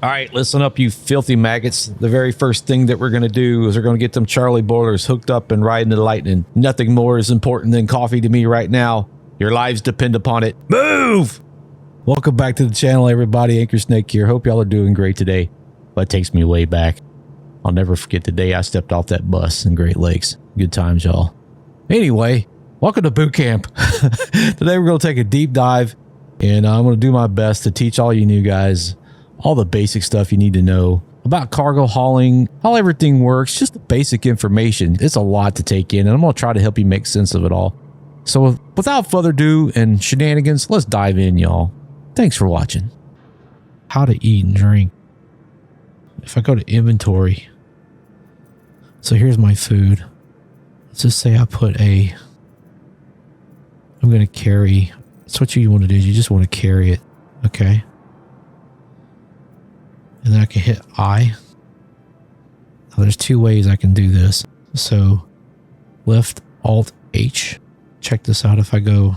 All right, listen up, you filthy maggots. The very first thing that we're going to do is we're going to get them Charlie boilers hooked up and riding the lightning. Nothing more is important than coffee to me right now. Your lives depend upon it. Move! Welcome back to the channel, everybody. Anchor Snake here. Hope y'all are doing great today. That takes me way back. I'll never forget the day I stepped off that bus in Great Lakes. Good times, y'all. Anyway, welcome to boot camp. Today we're going to take a deep dive, and I'm going to do my best to teach all you new guys all the basic stuff you need to know about cargo hauling, how everything works, just the basic information. It's a lot to take in, and I'm going to try to help you make sense of it all. So without further ado and shenanigans, let's dive in, y'all. Thanks for watching. How to eat and drink. If I go to inventory, so here's my food. Let's just say I put I'm going to carry, that's what you want to do is you just want to carry it, okay? And then I can hit I. Now there's two ways I can do this. So left Alt H. Check this out. If I go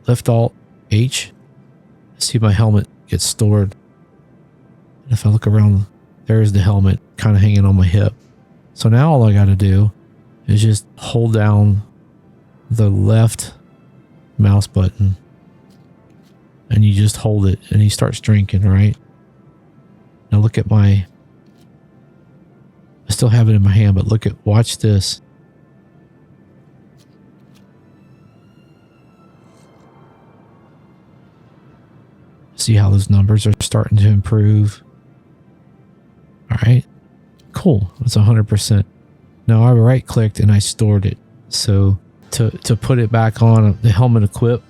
left Alt H, see my helmet gets stored. And if I look around, there's the helmet kind of hanging on my hip. So now all I got to do is just hold down the left mouse button. And you just hold it and he starts drinking, right? Now look at I still have it in my hand, but watch this. See how those numbers are starting to improve? All right, cool, it's 100%. Now I right clicked and I stored it. So to put it back on the helmet equip,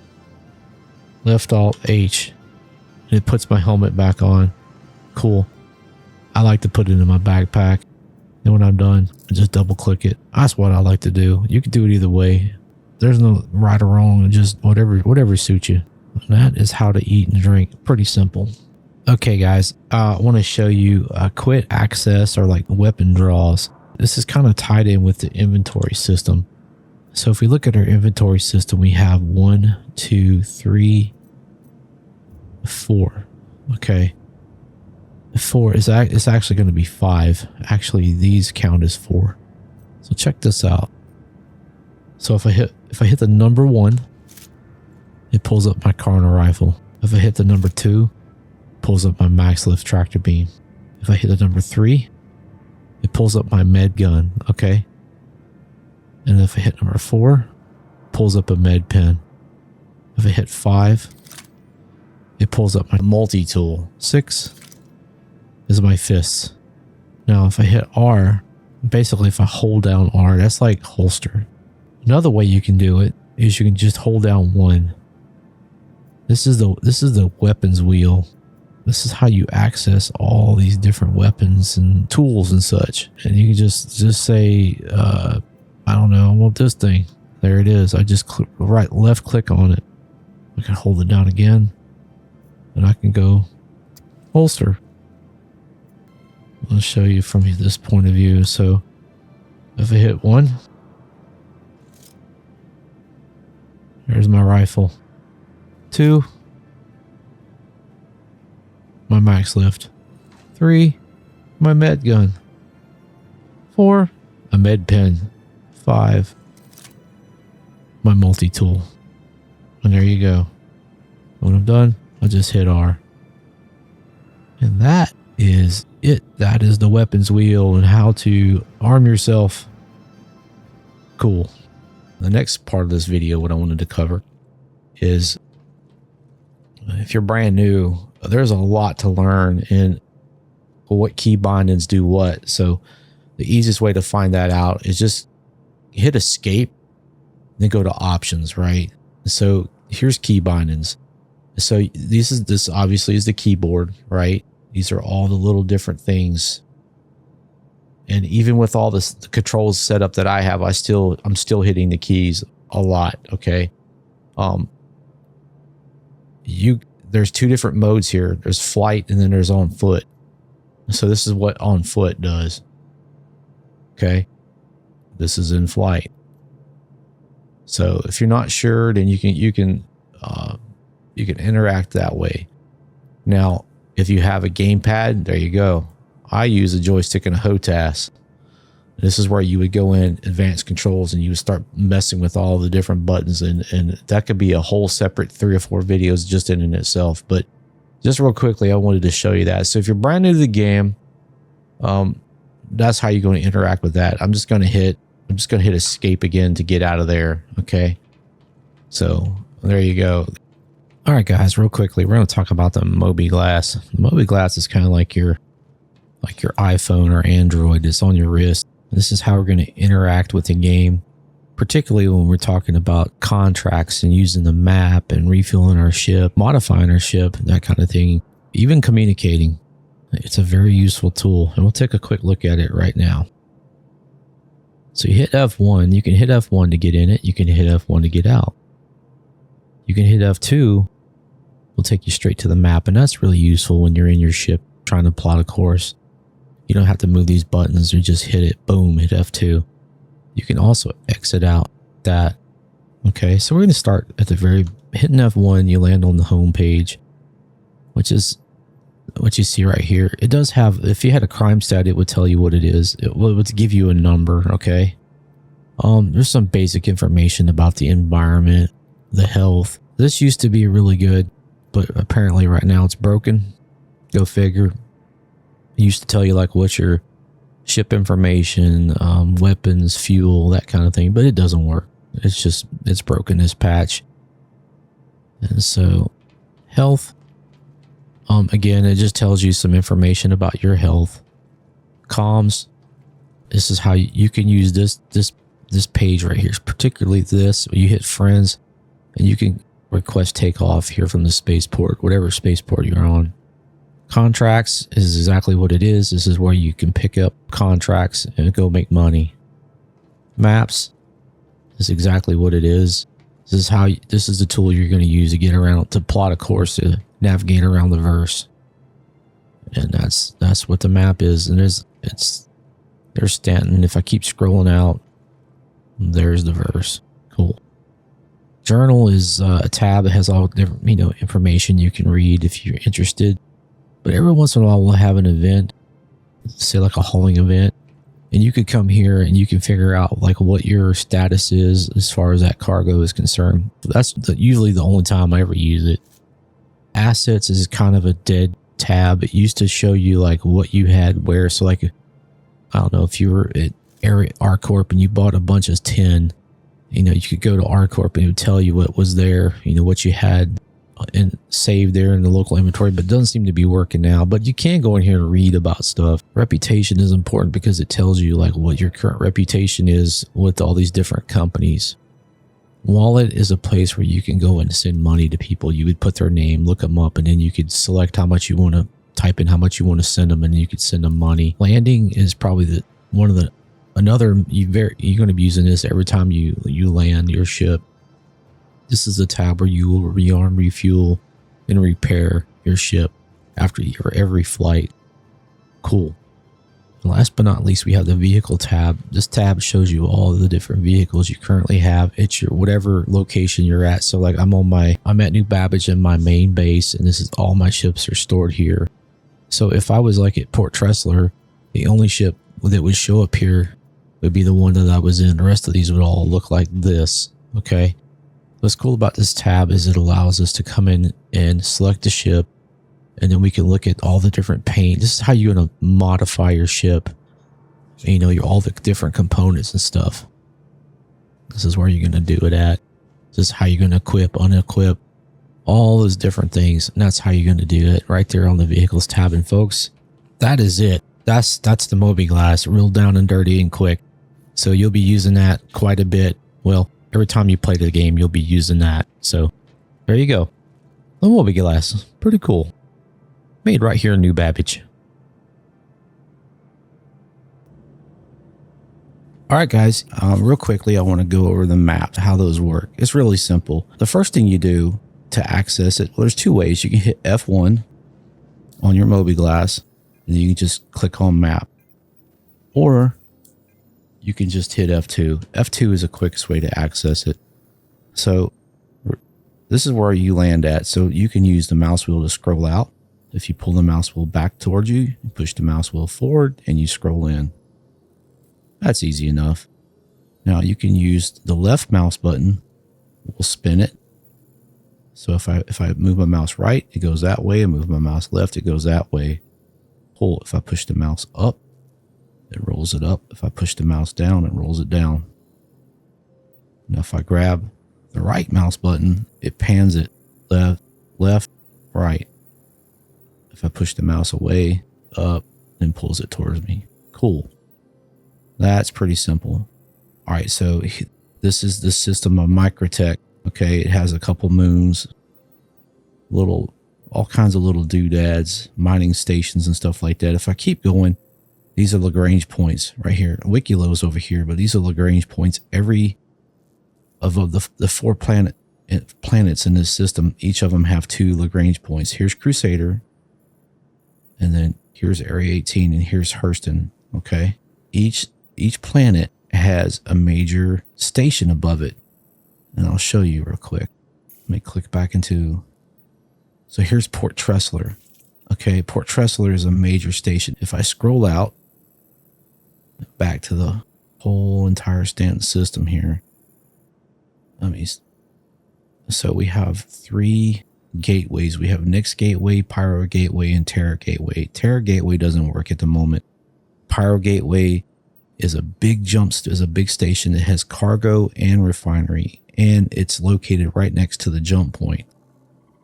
left Alt H, and it puts my helmet back on. Cool. I like to put it in my backpack, and when I'm done, I just double click it. That's what I like to do. You can do it either way. There's no right or wrong, just whatever suits you. That is how to eat and drink. Pretty simple. Okay guys, I want to show you quick access or like weapon draws. This is kind of tied in with the inventory system. So if we look at our inventory system, we have 1, 2, 3, 4. Okay. 4 is it's actually going to be 5. Actually, these count as 4. So check this out. So if I hit the number 1, it pulls up my Carno rifle. If I hit the number 2, it pulls up my max lift tractor beam. If I hit the number 3, it pulls up my med gun. Okay. And if I hit number 4, it pulls up a med pen. If I hit 5, it pulls up my multi-tool. 6 is my fists. Now if I hit R, basically if I hold down R, that's like holster. Another way you can do it is you can just hold down 1. This is the weapons wheel. This is how you access all these different weapons and tools and such. And you can just say, I don't know, I want this thing. There it is. I just left click on it. I can hold it down again, and I can go holster. I'll show you from this point of view. So if I hit 1, there's my rifle. 2, my max lift. 3, my med gun. 4, a med pen. 5, my multi-tool. And there you go. When I'm done, I'll just hit R. And that is it. That is the weapons wheel and how to arm yourself. Cool. The next part of this video, what I wanted to cover is, if you're brand new, there's a lot to learn in what key bindings do what. So the easiest way to find that out is just hit escape, then go to options, right? So here's key bindings. So this obviously is the keyboard, right? These are all the little different things. And even with all the controls set up that I have, I'm still hitting the keys a lot, okay? There's 2 different modes here. There's flight and then there's on foot. So this is what on foot does. Okay. This is in flight. So if you're not sure, then you can You can interact that way. Now, if you have a gamepad, there you go. I use a joystick and a HOTAS. This is where you would go in advanced controls and you would start messing with all the different buttons, and that could be a whole separate 3 or 4 videos just in itself. But just real quickly, I wanted to show you that. So if you're brand new to the game, that's how you're going to interact with that. I'm just going to hit escape again to get out of there. Okay. So there you go. All right, guys, real quickly, we're going to talk about the MobiGlass. The MobiGlass is kind of like your iPhone or Android. It's on your wrist. This is how we're going to interact with the game, particularly when we're talking about contracts and using the map and refueling our ship, modifying our ship, that kind of thing, even communicating. It's a very useful tool, and we'll take a quick look at it right now. So you hit F1. You can hit F1 to get in it. You can hit F1 to get out. You can hit F2. Will take you straight to the map, and that's really useful when you're in your ship trying to plot a course. You don't have to move these buttons, or just hit it, boom, hit F2. You can also exit out that. Okay, so we're going to start at the hitting F1, you land on the home page, which is what you see right here. It does have, if you had a crime stat, it would tell you what it is. It would give you a number, okay? There's some basic information about the environment, the health. This used to be really good, but apparently right now it's broken. Go figure. It used to tell you like what's your ship information, weapons, fuel, that kind of thing, but it doesn't work. It's broken, this patch. And so health, again, it just tells you some information about your health. Comms, this is how you can use this page right here, particularly this. You hit friends and you can request takeoff here from the spaceport, whatever spaceport you're on. Contracts is exactly what it is. This is where you can pick up contracts and go make money. Maps is exactly what it is. This is the tool you're going to use to get around, to plot a course, to navigate around the verse. And that's what the map is. And there's Stanton. If I keep scrolling out, there's the verse. Cool. Journal is a tab that has all different, information you can read if you're interested. But every once in a while, we'll have an event, say like a hauling event, and you could come here and you can figure out like what your status is as far as that cargo is concerned. That's usually the only time I ever use it. Assets is kind of a dead tab. It used to show you like what you had where. So like, I don't know, if you were at R-Corp and you bought a bunch of tin, you could go to R-Corp and it would tell you what was there, what you had and saved there in the local inventory, but it doesn't seem to be working now. But you can go in here and read about stuff. Reputation is important because it tells you like what your current reputation is with all these different companies. Wallet is a place where you can go and send money to people. You would put their name, look them up, and then you could select how much you want to type in, how much you want to send them, and you could send them money. Landing is probably you're going to be using this every time you land your ship. This is the tab where you will rearm, refuel, and repair your ship after every flight. Cool. And last but not least, we have the vehicle tab. This tab shows you all the different vehicles you currently have at your whatever location you're at. So like I'm at New Babbage in my main base, and this is all my ships are stored here. So if I was like at Port Tressler, the only ship that would show up here would be the one that I was in. The rest of these would all look like this. Okay. What's cool about this tab is it allows us to come in and select the ship, and then we can look at all the different paint. This is how you're going to modify your ship. All the different components and stuff. This is where you're going to do it at. This is how you're going to equip, unequip, all those different things. And that's how you're going to do it right there on the vehicles tab. And folks, that is it. That's the MobiGlass, real down and dirty and quick. So you'll be using that quite a bit. Well, every time you play the game, you'll be using that. So there you go. The MobiGlass, pretty cool. Made right here in New Babbage. All right, guys, real quickly, I want to go over the map, how those work. It's really simple. The first thing you do to access it, well, there's two ways. You can hit F1 on your MobiGlass, and you can just click on map. Or you can just hit F2. F2 is the quickest way to access it. So this is where you land at. So you can use the mouse wheel to scroll out. If you pull the mouse wheel back towards you, you push the mouse wheel forward and you scroll in. That's easy enough. Now you can use the left mouse button. We'll spin it. So if I move my mouse right, it goes that way. I move my mouse left, it goes that way. Pull. If I push the mouse up, it rolls it up. If I push the mouse down, it rolls it down. Now if I grab the right mouse button, it pans it left, right. If I push the mouse away, up, and pulls it towards me. Cool. That's pretty simple. All right, so this is the system of Microtech. Okay, it has a couple moons, all kinds of little doodads, mining stations and stuff like that. If I keep going, these are Lagrange points right here. Wikilo's over here, but these are Lagrange points. Every of the 4 planets in this system, each of them have 2 Lagrange points. Here's Crusader, and then here's Area 18, and here's Hurston. Okay, each planet has a major station above it, and I'll show you real quick. Let me click back into. So here's Port Tressler. Okay, Port Tressler is a major station. If I scroll out back to the whole entire Stanton system here, so we have 3 gateways. We have Nyx Gateway, Pyro Gateway, and Terra Gateway. Terra Gateway doesn't work at the moment. Pyro Gateway is a big station that has cargo and refinery, and it's located right next to the jump point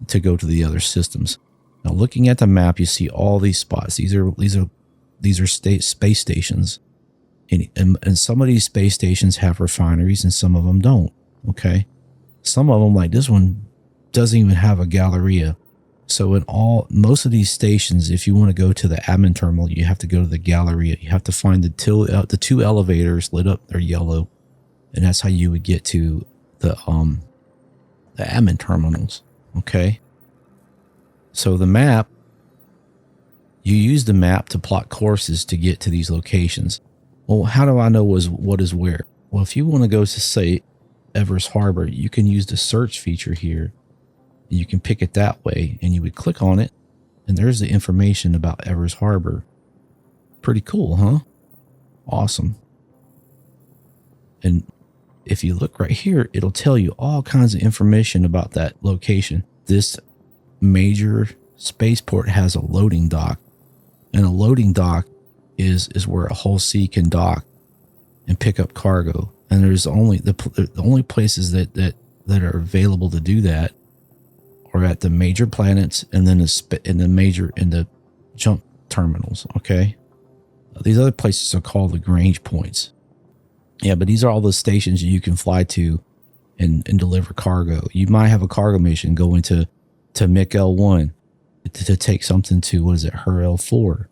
to go to the other systems. Now, looking at the map, you see all these spots. These are space stations, and some of these space stations have refineries, and some of them don't. Okay, some of them, like this one, doesn't even have a Galleria. So in most of these stations, if you want to go to the admin terminal, you have to go to the Galleria. You have to find the 2 elevators lit up. They're yellow, and that's how you would get to the admin terminals. Okay. So the map, you use the map to plot courses to get to these locations. Well, how do I know what is where? Well, if you want to go to, say, Evers Harbor, you can use the search feature here. You can pick it that way, and you would click on it, and there's the information about Evers Harbor. Pretty cool, huh? Awesome. And if you look right here, it'll tell you all kinds of information about that location. This major spaceport has a loading dock, and a loading dock is where a whole sea can dock and pick up cargo. And there's only the only places that are available to do that are at the major planets, and then in the jump terminals. Okay, these other places are called Lagrange points. Yeah, but these are all the stations you can fly to and deliver cargo. You might have a cargo mission going to MIC L1 to take something to, what is it, HER L4.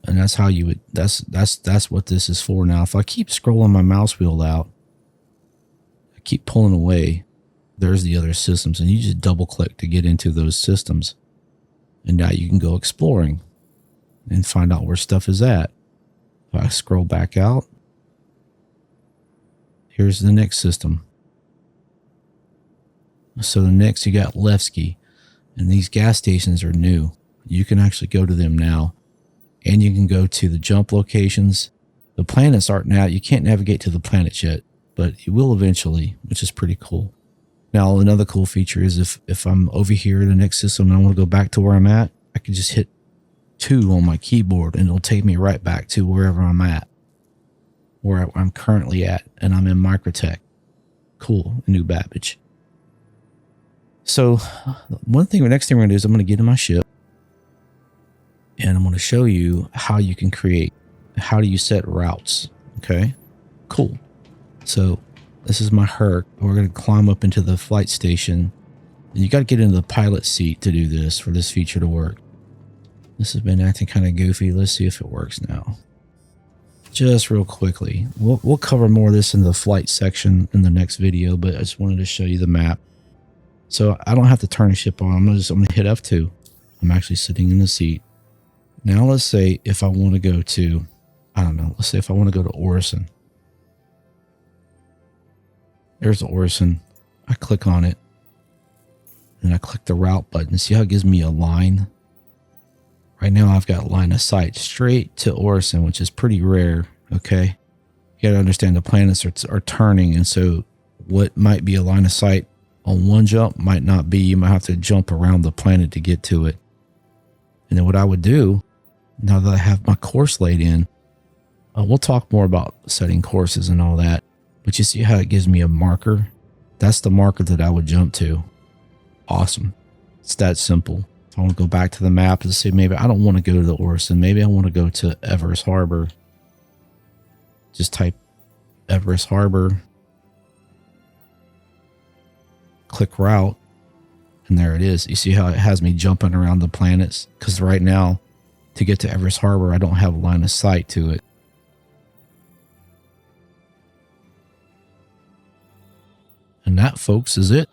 And that's how you would, that's what this is for. Now, if I keep scrolling my mouse wheel out, I keep pulling away, there's the other systems, and you just double click to get into those systems. And now you can go exploring and find out where stuff is at. If I scroll back out, here's the next system. So the next, you got Levski, and these gas stations are new. You can actually go to them now, and you can go to the jump locations. The planets aren't now. You can't navigate to the planets yet, but you will eventually, which is pretty cool. Now, another cool feature is if I'm over here in the next system and I want to go back to where I'm at, I can just hit 2 on my keyboard, and it'll take me right back to wherever I'm at, where I'm currently at, and I'm in Microtech. Cool, New Babbage. So the next thing we're going to do is I'm going to get in my ship, and I'm going to show you how you can how do you set routes. Okay, cool. So this is my Herc. We're going to climb up into the flight station. And you got to get into the pilot seat to do this, for this feature to work. This has been acting kind of goofy. Let's see if it works now. Just real quickly, we'll cover more of this in the flight section in the next video, but I just wanted to show you the map. So I don't have to turn the ship on. I'm gonna hit F2. I'm actually sitting in the seat. Now let's say if I want to go to, I don't know, let's say if I want to go to Orison. There's the Orison. I click on it. and I click the route button. See how it gives me a line? Right now I've got line of sight straight to Orison, which is pretty rare. Okay. You got to understand the planets are turning. And so what might be a line of sight on one jump might not be. You might have to jump around the planet to get to it. And then what I would do, now that I have my course laid in, we'll talk more about setting courses and all that. But you see how it gives me a marker? That's the marker that I would jump to. Awesome. It's that simple. If I want to go back to the map and say, maybe I don't want to go to the Orison. Maybe I want to go to Everest Harbor. Just type Everest Harbor. Click route. And there it is. You see how it has me jumping around the planets? Because right now, to get to Everest Harbor, I don't have a line of sight to it. And that, folks, is it.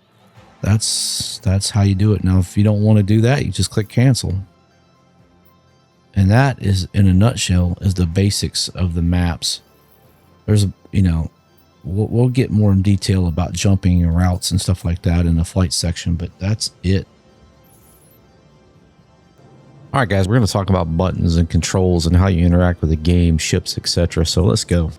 That's how you do it. Now, if you don't want to do that, you just click cancel. And that is, in a nutshell, is the basics of the maps. There's, we'll get more in detail about jumping and routes and stuff like that in the flight section, but that's it. All right, guys, we're going to talk about buttons and controls and how you interact with the game, ships, etc. So let's go.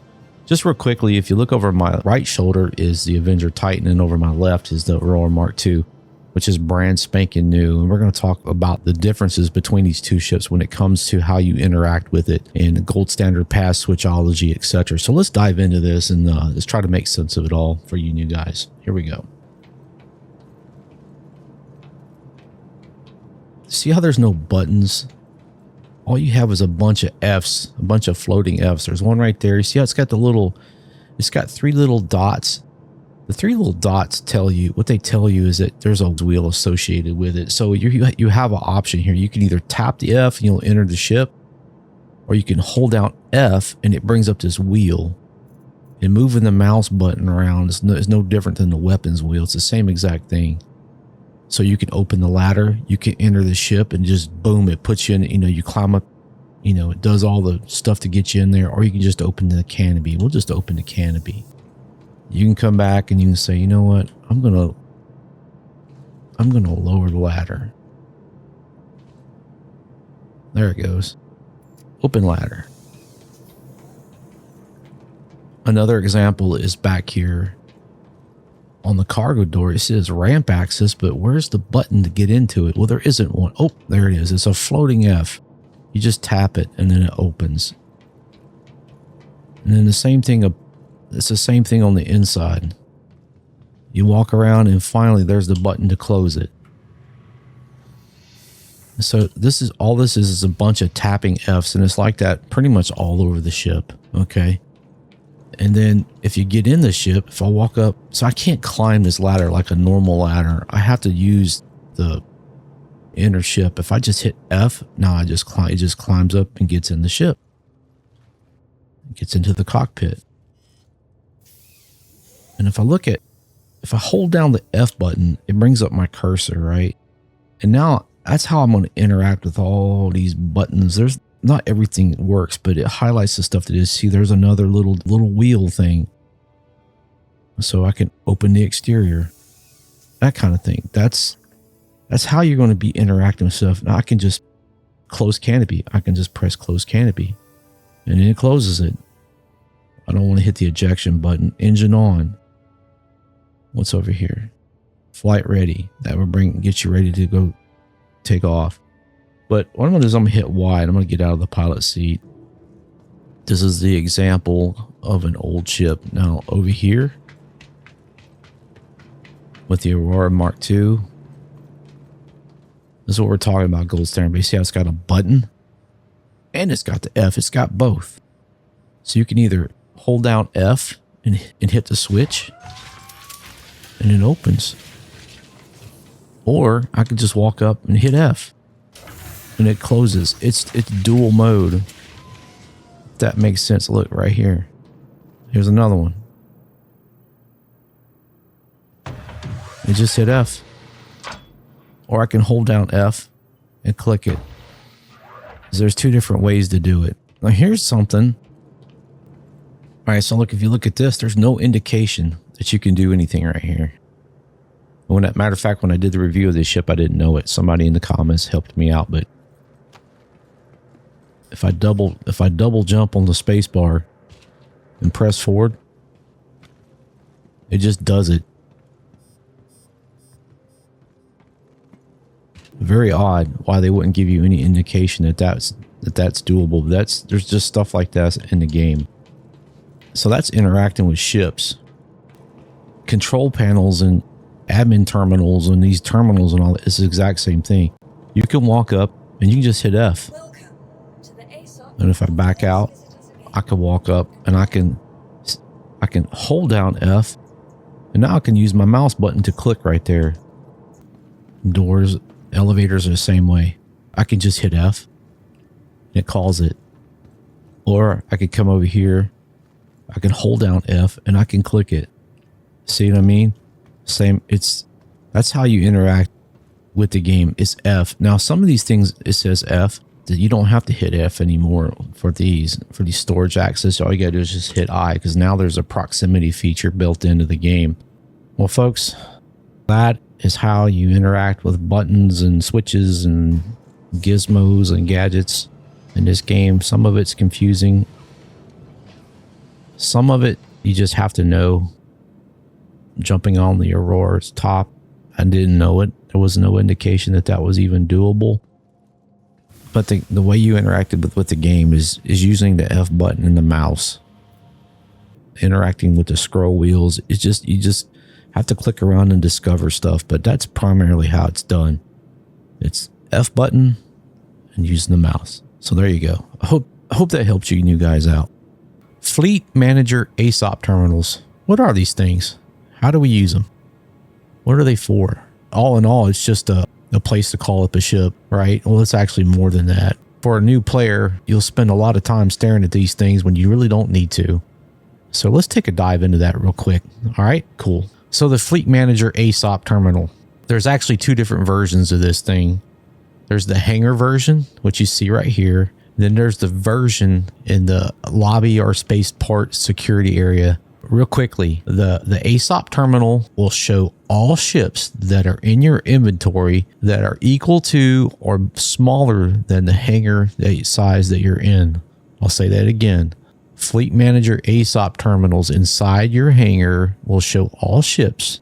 Just real quickly, if you look over my right shoulder is the Avenger Titan, and over my left is the Aurora Mark II, which is brand spanking new. And we're going to talk about the differences between these two ships when it comes to how you interact with it and gold standard pass switchology, etc. So let's dive into this and let's try to make sense of it all for you new guys. Here we go. See how there's no buttons? All you have is a bunch of F's, a bunch of floating F's. There's one right there. You see how it's got it's got 3 little dots. The 3 little dots tell you, what they tell you is that there's a wheel associated with it. So you have an option here. You can either tap the F and you'll enter the ship, or you can hold down F and it brings up this wheel. And moving the mouse button around is no different than the weapons wheel. It's the same exact thing. So you can open the ladder, you can enter the ship, and just boom, it puts you in, you climb up, it does all the stuff to get you in there, or you can just open the canopy. We'll just open the canopy. You can come back and you can say, you know what, I'm gonna lower the ladder. There it goes. Open ladder. Another example is back here. On the cargo door, it says ramp access, but where's the button to get into it? Well, there isn't one. Oh, there it is. It's a floating F. You just tap it and then it opens. And then it's the same thing on the inside. You walk around and finally there's the button to close it. So this is a bunch of tapping F's, and it's like that pretty much all over the ship. Okay. And then if you get in the ship, if I walk up, so I can't climb this ladder like a normal ladder. I have to use the inner ship. If I just hit F, now it just climbs up and gets in the ship. It gets into the cockpit. And if I hold down the F button, it brings up my cursor, right? And now that's how I'm going to interact with all these buttons. There's not everything works, but it highlights the stuff that is. See, there's another little wheel thing. So I can open the exterior. That kind of thing. That's how you're going to be interacting with stuff. Now I can just close canopy. I can just press close canopy. And then it closes it. I don't want to hit the ejection button. Engine on. What's over here? Flight ready. That will get you ready to go take off. But what I'm going to do is I'm going to hit Y and I'm going to get out of the pilot seat. This is the example of an old ship. Now over here with the Aurora Mark II, this is what we're talking about, gold standard. But you see how it's got a button and it's got the F. It's got both. So you can either hold down F and hit the switch and it opens. Or I could just walk up and hit F. And it closes. It's dual mode. If that makes sense. Look right here. Here's another one. It just hit F. Or I can hold down F and click it. There's 2 different ways to do it. Now here's something. All right, so look, if you look at this, there's no indication that you can do anything right here. Matter of fact, when I did the review of this ship, I didn't know it. Somebody in the comments helped me out, but if I double jump on the space bar and press forward, it just does it. Very odd why they wouldn't give you any indication that that's doable. There's just stuff like that in the game. So that's interacting with ships. Control panels and admin terminals and these terminals and all that, it's the exact same thing. You can walk up and you can just hit F. And if I back out, I can walk up and I can hold down F, and now I can use my mouse button to click right there. Doors, elevators are the same way. I can just hit F and it calls it. Or I could come over here, I can hold down F and I can click it. See what I mean? That's how you interact with the game. It's F. Now some of these things it says F, that you don't have to hit F anymore for these storage access. All you gotta do is just hit I, because now there's a proximity feature built into the game. Well folks, that is how you interact with buttons and switches and gizmos and gadgets in this game. Some of it's confusing. Some of it you just have to know. Jumping on the Aurora's top, I didn't know it. There was no indication that was even doable. But the way you interacted with the game is using the F button and the mouse. Interacting with the scroll wheels, you just have to click around and discover stuff, but that's primarily how it's done. It's F button and using the mouse. So there you go. I hope that helps you new guys out. Fleet Manager ASOP terminals. What are these things? How do we use them? What are they for? All in all, it's just a place to call up a ship, right? Well, it's actually more than that. For a new player, you'll spend a lot of time staring at these things when you really don't need to. So let's take a dive into that real quick. All right, cool. So the Fleet Manager ASOP terminal, there's actually two different versions of this thing. There's the hangar version, which you see right here. Then there's the version in the lobby or spaceport security area. Real quickly, the ASOP terminal will show all ships that are in your inventory that are equal to or smaller than the hangar size that you're in. I'll say that again. Fleet Manager ASOP terminals inside your hangar will show all ships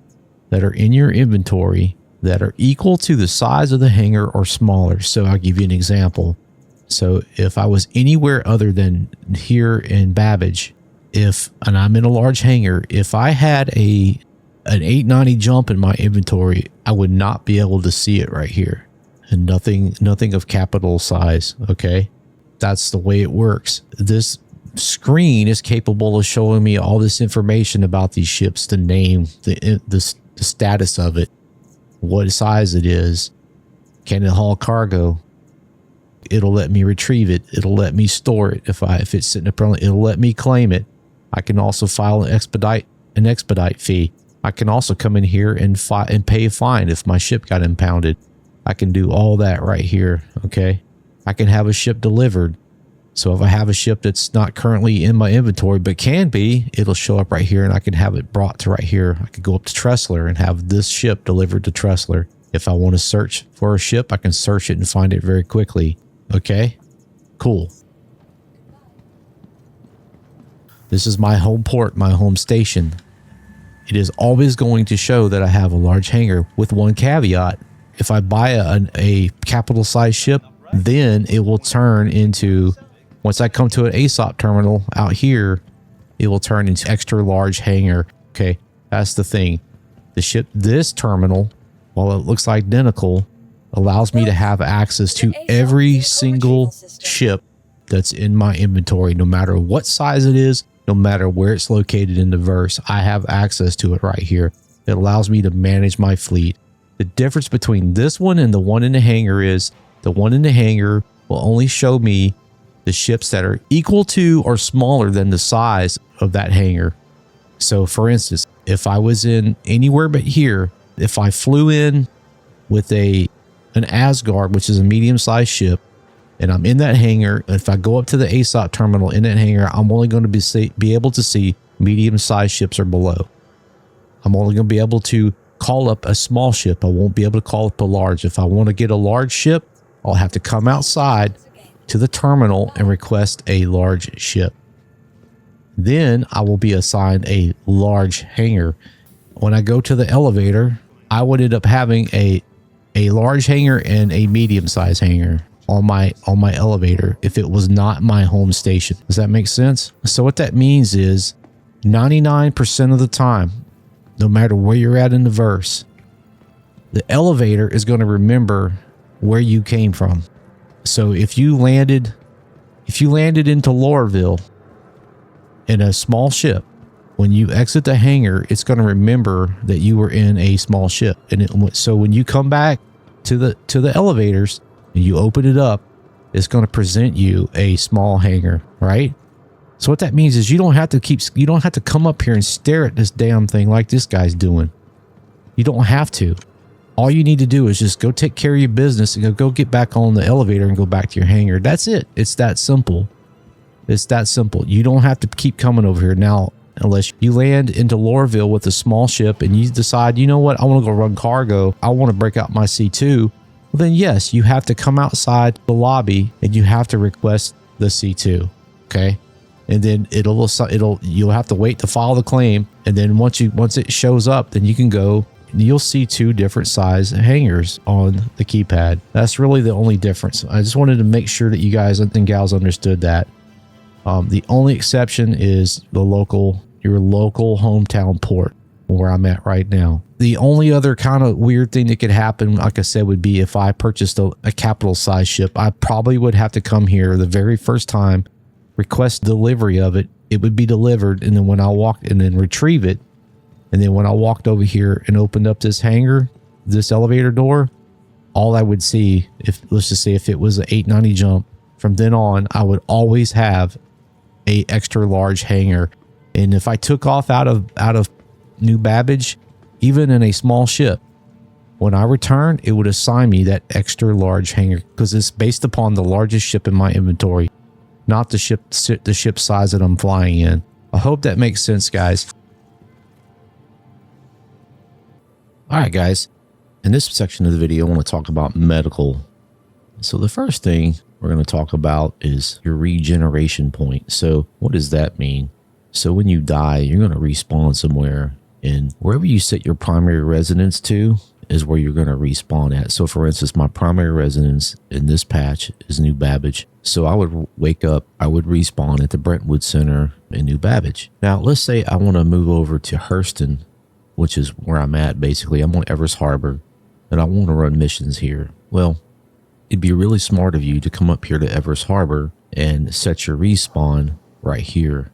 that are in your inventory that are equal to the size of the hangar or smaller. So I'll give you an example. So if I was anywhere other than here in Babbage, and I'm in a large hangar, if I had an 890 jump in my inventory, I would not be able to see it right here. And nothing of capital size, okay? That's the way it works. This screen is capable of showing me all this information about these ships, the name, the status of it, what size it is, can it haul cargo. It'll let me retrieve it. It'll let me store it. If it's sitting up, it'll let me claim it. I can also file an expedite fee. I can also come in here and pay a fine if my ship got impounded. I can do all that right here, okay? I can have a ship delivered. So if I have a ship that's not currently in my inventory but can be, it'll show up right here and I can have it brought to right here. I could go up to Tressler and have this ship delivered to Tressler. If I want to search for a ship, I can search it and find it very quickly. Okay? Cool. This is my home port, my home station. It is always going to show that I have a large hangar with one caveat. If I buy a capital size ship, then it will turn into, once I come to an ASOP terminal out here, it will turn into extra large hangar. Okay, that's the thing. This terminal, while it looks identical, allows me to have access to every single ship that's in my inventory, no matter what size it is, no matter where it's located in the verse. I have access to it right here. It allows me to manage my fleet. The difference between this one and the one in the hangar is the one in the hangar will only show me the ships that are equal to or smaller than the size of that hangar. So for instance, if I was in anywhere but here, if I flew in with an Asgard, which is a medium-sized ship, and I'm in that hangar, if I go up to the ASOP terminal in that hangar, I'm only going to be able to see medium-sized ships or below. I'm only going to be able to call up a small ship. I won't be able to call up a large. If I want to get a large ship, I'll have to come outside to the terminal and request a large ship. Then I will be assigned a large hangar. When I go to the elevator, I would end up having a large hangar and a medium-sized hangar on my elevator if it was not my home station. Does that make sense? So what that means is 99% of the time, no matter where you're at in the verse, the elevator is going to remember where you came from. So if you landed into Laurelville in a small ship, when you exit the hangar, it's going to remember that you were in a small ship. And so when you come back to the elevators and you open it up, it's going to present you a small hangar, right? So what that means is you don't have to come up here and stare at this damn thing like this guy's doing. You don't have to. All you need to do is just go take care of your business and go get back on the elevator and go back to your hangar. That's it. It's that simple. It's that simple. You don't have to keep coming over here now unless you land into Laurelville with a small ship and you decide, you know what, I want to go run cargo. I want to break out my C2. Well, then yes, you have to come outside the lobby and you have to request the C2. Okay. And then you'll have to wait to file the claim. And then once it shows up, then you can go and you'll see two different size hangars on the keypad. That's really the only difference. I just wanted to make sure that you guys and gals understood that. The only exception is your local hometown port where I'm at right now. The only other kind of weird thing that could happen, like I said, would be if I purchased a capital size ship. I probably would have to come here the very first time, request delivery of it. It would be delivered, and then when I walked and then retrieve it, and then when I walked over here and opened up this hangar, this elevator door, all I would see, let's just say if it was an 890 jump, from then on, I would always have a extra large hangar. And if I took off out of New Babbage, even in a small ship, when I return, it would assign me that extra large hangar because it's based upon the largest ship in my inventory, not the ship size that I'm flying in. I hope that makes sense, guys. All right, guys. In this section of the video, I want to talk about medical. So the first thing we're going to talk about is your regeneration point. So what does that mean? So when you die, you're going to respawn somewhere, and wherever you set your primary residence to is where you're going to respawn at. So for instance, my primary residence in this patch is New Babbage. So I would wake up, I would respawn at the Brentwood Center in New Babbage. Now, let's say I want to move over to Hurston, which is where I'm at. Basically, I'm on Everest Harbor and I want to run missions here. Well, it'd be really smart of you to come up here to Everest Harbor and set your respawn right here.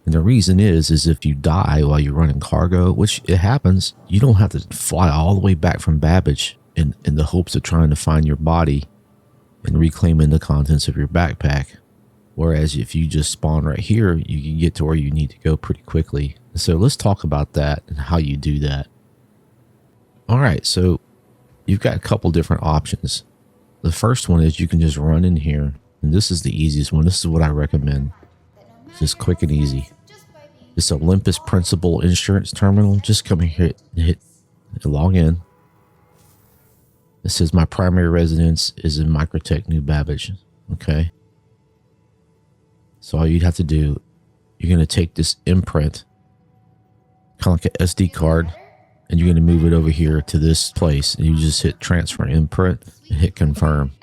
And the reason is if you die while you're running cargo, which it happens, you don't have to fly all the way back from Babbage in the hopes of trying to find your body and reclaiming the contents of your backpack. Whereas if you just spawn right here, you can get to where you need to go pretty quickly. So let's talk about that and how you do that. All right, so you've got a couple different options. The first one is you can just run in here, and this is the easiest one. This is what I recommend. It's just quick and easy. This Olympus Principal Insurance Terminal. Just come in here and hit log in. It says my primary residence is in Microtech New Babbage. Okay. So all you'd have to do, you're going to take this imprint, kind of like an SD card, and you're going to move it over here to this place, and you just hit transfer imprint and hit confirm.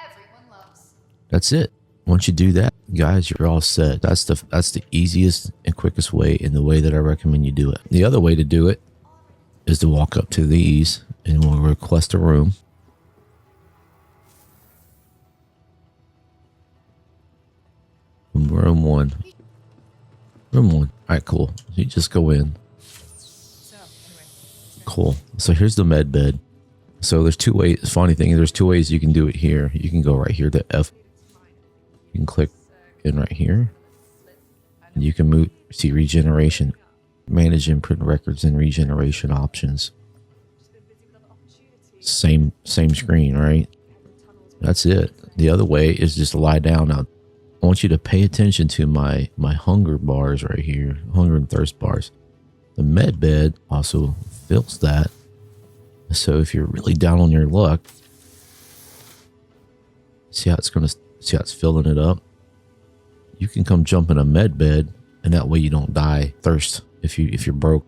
That's it. Once you do that, guys, you're all set. That's the easiest and quickest way, and the way that I recommend you do it. The other way to do it is to walk up to these and we'll request a room. Room one. All right, cool. You just go in. Cool. So here's the med bed. So there's two ways. Funny thing is there's two ways you can do it here. You can go right here to F. You can click in right here. And you can move, see regeneration, manage imprint records and regeneration options. Same screen, right? That's it. The other way is just lie down. Now, I want you to pay attention to my hunger bars right here, hunger and thirst bars. The med bed also fills that, So if you're really down on your luck, see how it's filling it up. You can come jump in a med bed, and that way you don't die thirst if you're broke.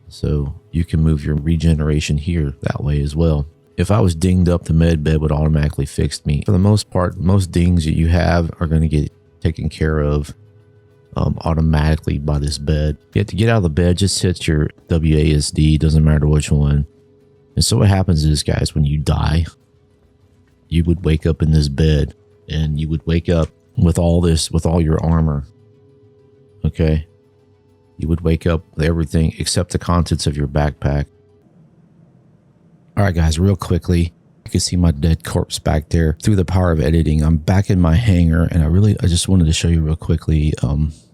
So you can move your regeneration here that way as well. If I was dinged up, the med bed would automatically fix me. For the most part, most dings that you have are going to get taken care of automatically by this bed. You have to get out of the bed, just hit your WASD, doesn't matter which one. And so what happens is, guys, when you die, you would wake up in this bed, and you would wake up with all your armor. Okay? You would wake up with everything except the contents of your backpack. All right, guys, real quickly, you can see my dead corpse back there. Through the power of editing, I'm back in my hangar, and I just wanted to show you real quickly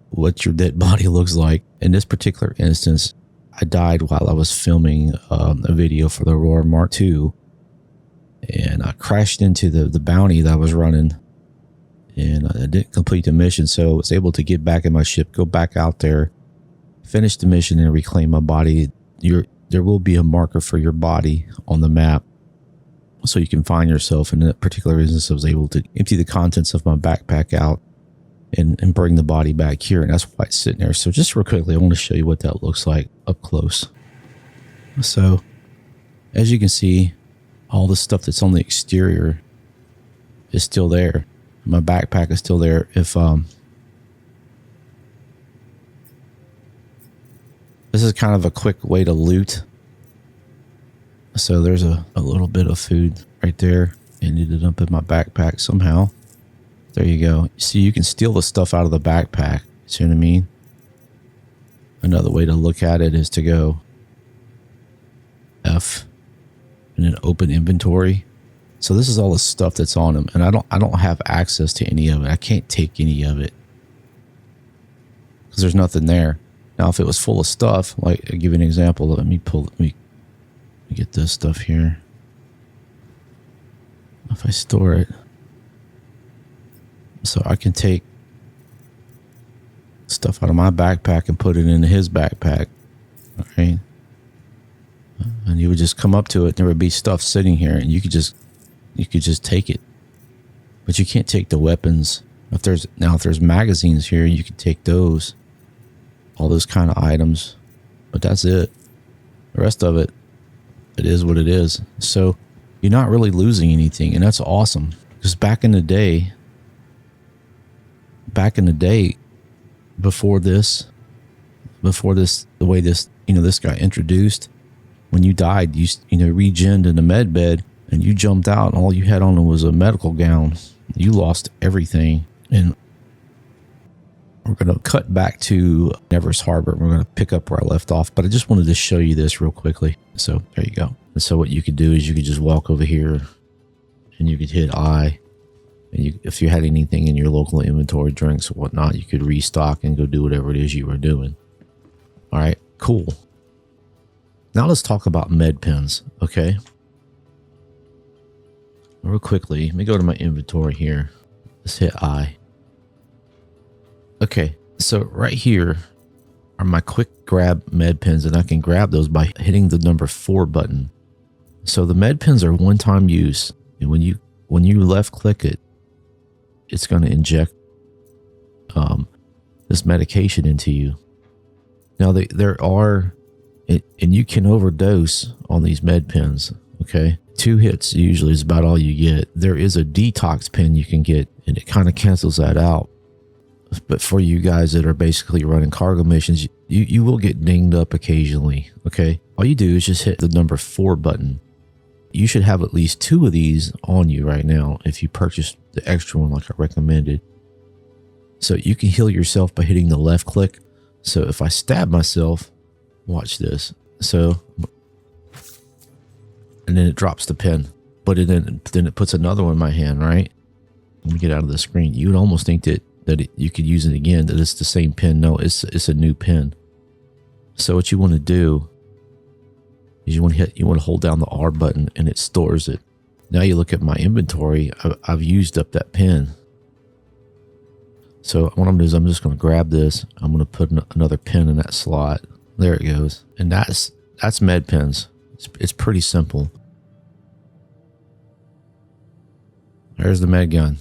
what your dead body looks like. In this particular instance, I died while I was filming a video for the Aurora Mark II, and I crashed into the bounty that I was running, and I didn't complete the mission, so I was able to get back in my ship, go back out there, finish the mission, and reclaim my body. There will be a marker for your body on the map, so you can find yourself. In that particular instance, I was able to empty the contents of my backpack out and bring the body back here, and that's why it's sitting there. So just real quickly, I want to show you what that looks like up close. So as you can see, all the stuff that's on the exterior is still there. My backpack is still there. If this is kind of a quick way to loot. So there's a little bit of food right there. It ended up in my backpack somehow. There you go. See, you can steal the stuff out of the backpack. See what I mean? Another way to look at it is to go F and then open inventory. So this is all the stuff that's on them, and I don't have access to any of it. I can't take any of it because there's nothing there. Now, if it was full of stuff, like I'll give you an example. Let me get this stuff here. If I store it, so I can take stuff out of my backpack and put it into his backpack. All right. And you would just come up to it, and there would be stuff sitting here, and you could just take it. But you can't take the weapons. If there's magazines here, you can take those. All those kind of items. But that's it. The rest of it, it is what it is. So you're not really losing anything, and that's awesome. Because back in the day, before this, the way this got introduced, when you died, you regened in the med bed, and you jumped out, and all you had on was a medical gown. You lost everything. And we're going to cut back to Nevers Harbor. We're going to pick up where I left off, but I just wanted to show you this real quickly. So there you go. And so what you could do is you could just walk over here, and you could hit I, and if you had anything in your local inventory, drinks or whatnot, you could restock and go do whatever it is you were doing. All right, cool. Now let's talk about med pens, okay? Real quickly, let me go to my inventory here. Let's hit I. Okay, so right here are my quick grab med pens, and I can grab those by hitting the number 4 button. So the med pens are one-time use, and when you left click it, it's going to inject this medication into you. Now there are, and you can overdose on these med pens. Okay, 2 hits usually is about all you get. There is a detox pen you can get, and it kind of cancels that out. But for you guys that are basically running cargo missions, you will get dinged up occasionally. Okay, all you do is just hit the number 4 button. You should have at least 2 of these on you right now if you purchase the extra one like I recommended. So you can heal yourself by hitting the left click. So if I stab myself, watch this. So, and then it drops the pen, but then it puts another one in my hand, right? Let me get out of the screen. You would almost think that you could use it again, that it's the same pen. No, it's a new pen. So what you want to do is you want to hold down the R button, and it stores it. Now you look at my inventory. I've used up that pen. So what I'm going to do is I'm just going to grab this. I'm going to put another pen in that slot. There it goes. And that's med pens. It's pretty simple. There's the med gun.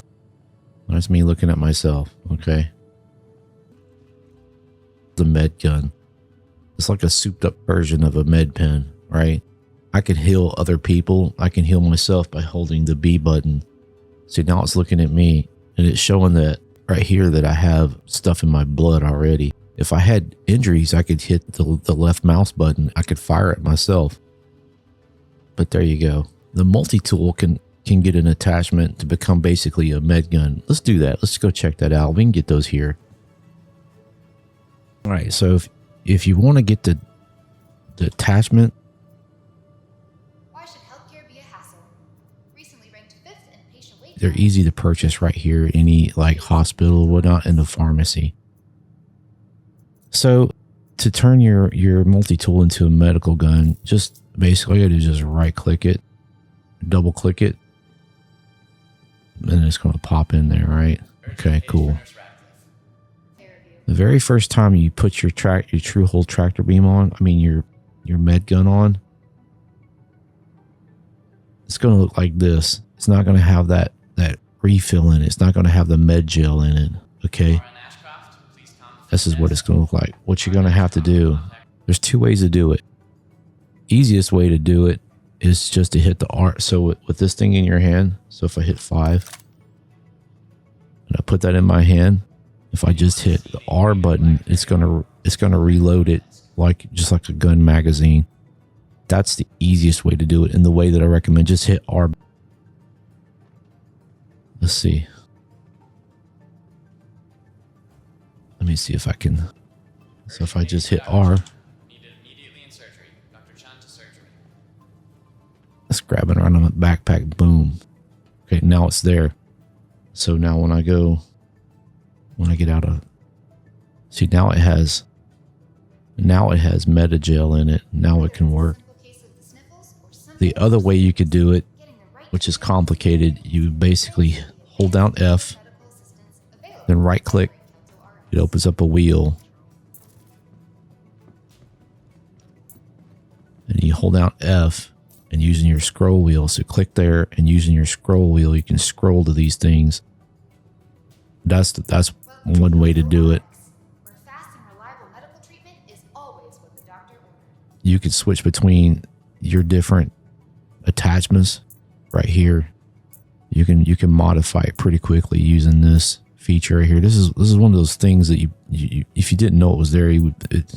That's me looking at myself, okay? The med gun. It's like a souped up version of a med pen, right? I can heal other people. I can heal myself by holding the B button. See, now it's looking at me and it's showing that right here that I have stuff in my blood already. If I had injuries, I could hit the left mouse button. I could fire it myself. But there you go. The multi-tool can get an attachment to become basically a med gun. Let's do that. Let's go check that out. We can get those here. All right, so if you want to get the attachment, why should healthcare be a hassle? Recently ranked 5th in patient wait. They're easy to purchase right here, any like hospital or whatnot, in the pharmacy. So to turn your multi-tool into a medical gun, just basically you just right click it, double click it, and then it's going to pop in there, right? Okay, cool. The very first time you put your true hole tractor beam on, I mean your med gun on, it's going to look like this. It's not going to have that refill in it. It's not going to have the med gel in it. Okay. This is what it's going to look like. What you're going to have to do, there's 2 ways to do it. Easiest way to do it is just to hit the R. So with this thing in your hand, so if I hit 5 and I put that in my hand, if I just hit the R button, it's gonna reload it just like a gun magazine. That's the easiest way to do it, and the way that I recommend, just hit R. Let's see. Let me see if I can. So if I just hit R, let's grab it around on the backpack. Boom. Okay, now it's there. So now when I get out of, see, now it has Metagel in it. Now it can work. The other way you could do it, which is complicated, you basically hold down F, then right click. It opens up a wheel. And you hold down F and using your scroll wheel. So click there, and using your scroll wheel, you can scroll to these things. That's one way to do it. You can switch between your different attachments right here. You can modify it pretty quickly using this feature right here. This is one of those things that you if you didn't know it was there,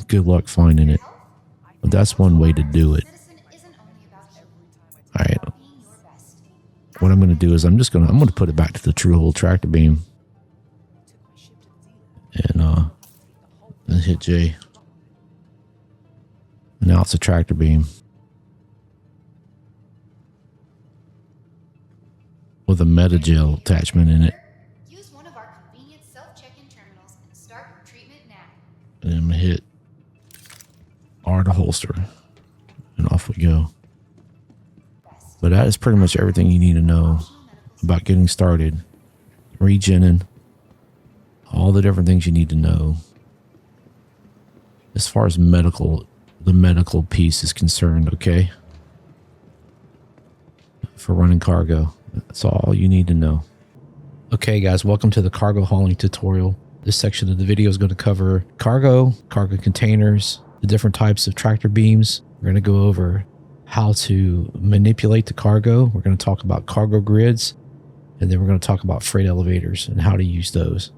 good luck finding it. But that's one way to do it. All right. What I'm going to do is I'm going to put it back to the true hole tractor beam. And then hit J. Now it's a tractor beam with a Metagel attachment in it. Use one of our convenient self-check-in terminals and start your treatment now. And I'm going to hit R to holster, and off we go. But that is pretty much everything you need to know about getting started, regenning, all the different things you need to know. As far as the medical piece is concerned, okay? For running cargo. That's all you need to know. Okay, guys, welcome to the cargo hauling tutorial. This section of the video is going to cover cargo containers, the different types of tractor beams. We're going to go over how to manipulate the cargo. We're going to talk about cargo grids, and then we're going to talk about freight elevators and how to use those.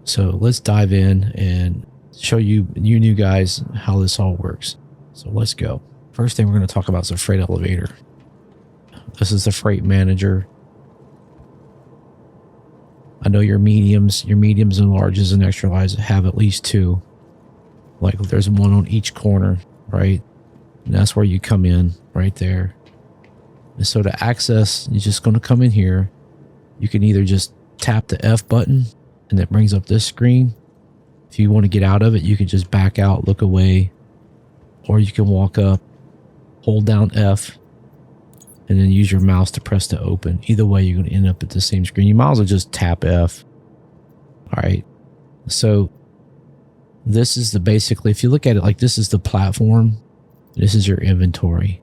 So let's dive in and show you new guys how this all works. So let's go. First thing we're going to talk about is a freight elevator. This is the freight manager. I know your mediums and larges and extra larges have at least 2. Like there's one on each corner, right? And that's where you come in right there. And so to access, you're just going to come in here. You can either just tap the F button and that brings up this screen. If you want to get out of it, you can just back out, look away, or you can walk up, hold down F, and then use your mouse to press to open. Either way, you're going to end up at the same screen. You might as well just tap F. All right. So this is basically, if you look at it like this is the platform, this is your inventory.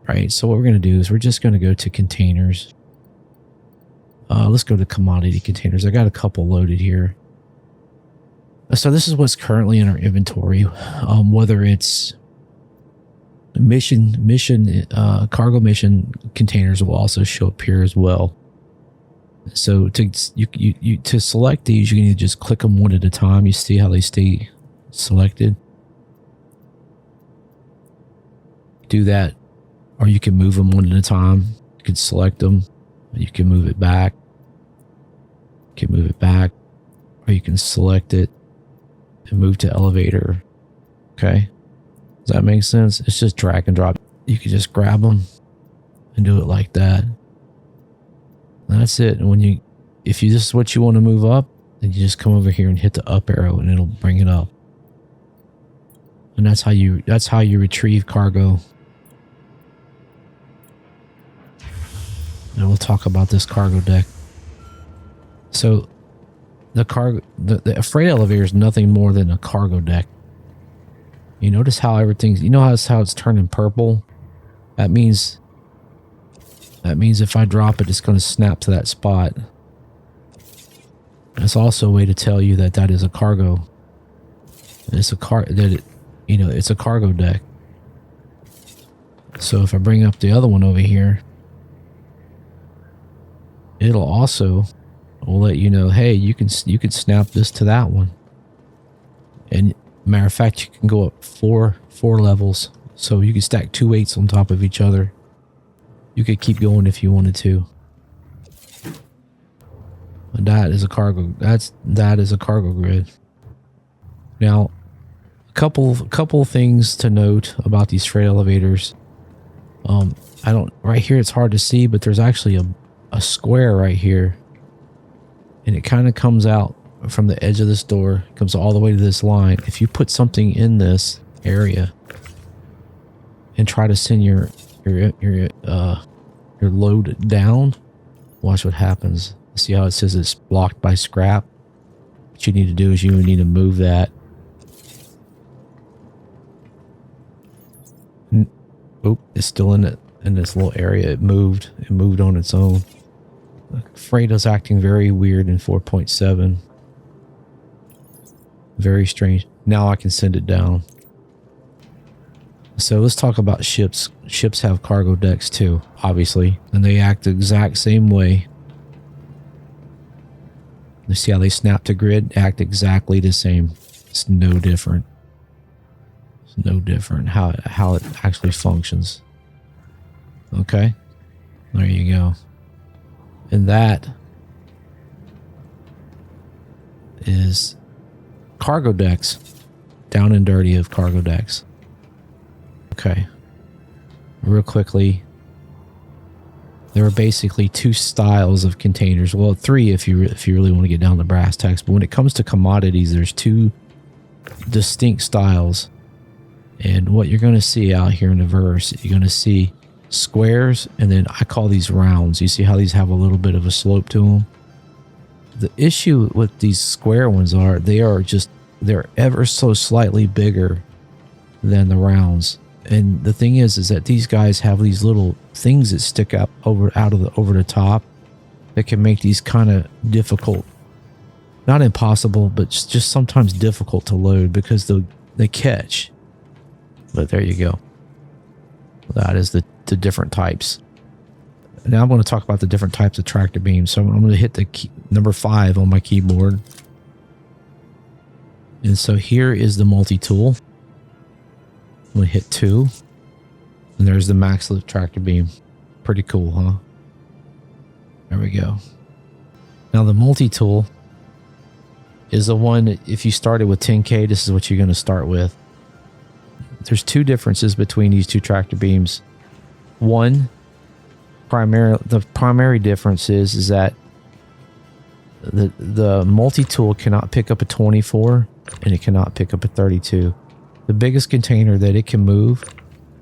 right? So what we're going to do is we're just going to go to containers. Let's go to commodity containers. I got a couple loaded here. So this is what's currently in our inventory. Whether it's cargo mission containers will also show up here as well. So to select these, you can just click them one at a time. You see how they stay selected. Do that, or you can move them one at a time. You can select them. You can move it back. You can move it back, or you can select it and move to elevator. Okay, does that make sense? It's just drag and drop. You can just grab them and do it like that. And that's it. And if this is what you want to move up, then you just come over here and hit the up arrow, and it'll bring it up. And that's how you retrieve cargo. And we'll talk about this cargo deck. So the freight elevator is nothing more than a cargo deck. You notice how how it's turning purple? That means if I drop it, it's going to snap to that spot. It's also a way to tell you that is a cargo. It's a cargo deck. So if I bring up the other one over here, will let you know, hey, you can snap this to that one. And matter of fact, you can go up four levels, so you can stack 2 8s on top of each other. You could keep going if you wanted to. And that is a cargo. That is a cargo grid. Now, a couple things to note about these freight elevators. Right here it's hard to see, but there's actually a square right here, and it kind of comes out from the edge of this door, comes all the way to this line. If you put something in this area and try to send your load down, watch what happens. See how it says it's blocked by scrap? What you need to do is you need to move that. Oop, it's still in this little area. It moved on its own. Freight is acting very weird in 4.7. Very strange. Now I can send it down. So let's talk about ships. Ships have cargo decks too, obviously, and they act the exact same way. You see how they snap to grid? Act exactly the same. It's no different. It's no different how it actually functions. Okay, there you go. And that is cargo decks. Down and dirty of cargo decks. Okay. Real quickly, there are basically 2 styles of containers. Well, 3 if you really want to get down to brass tacks. But when it comes to commodities, there's 2 distinct styles. And what you're going to see out here in the verse, you're going to see squares, and then I call these rounds. You see how these have a little bit of a slope to them? The issue with these square ones are they're ever so slightly bigger than the rounds. And the thing is that these guys have these little things that stick up over the top that can make these kind of difficult, not impossible, but just sometimes difficult to load because they catch. But there you go. That is the different types. Now I'm going to talk about the different types of tractor beams. So I'm going to hit the number 5 on my keyboard. And so here is the multi-tool. I'm going to hit 2. And there's the max lift tractor beam. Pretty cool, huh? There we go. Now the multi-tool is the one that if you started with 10K, this is what you're going to start with. There's 2 differences between these 2 tractor beams. One, the primary difference is that the multi-tool cannot pick up a 24 and it cannot pick up a 32. The biggest container that it can move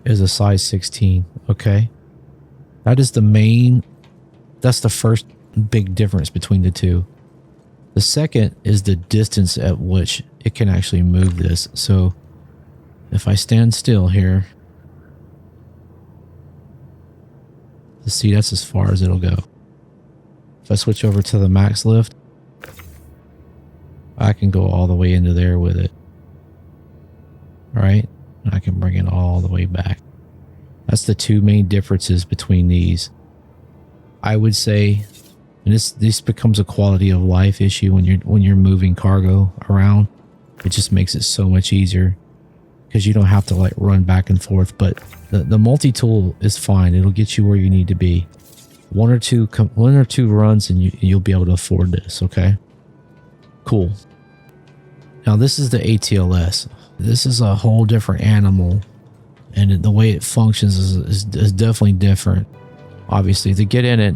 is a size 16. Okay, that's the first big difference between the 2. The second is the distance at which it can actually move this. So if I stand still here See, that's as far as it'll go. If I switch over to the max lift, I can go all the way into there with it. All right, I can bring it all the way back. That's the two main differences between these. I would say, and this becomes a quality of life issue when you're moving cargo around. It just makes it so much easier because you don't have to like run back and forth. But the multi-tool is fine. It'll get you where you need to be. One or two runs and you'll be able to afford this. Okay, cool. Now this is the ATLS. This is a whole different animal, and the way it functions is definitely different. Obviously, to get in it,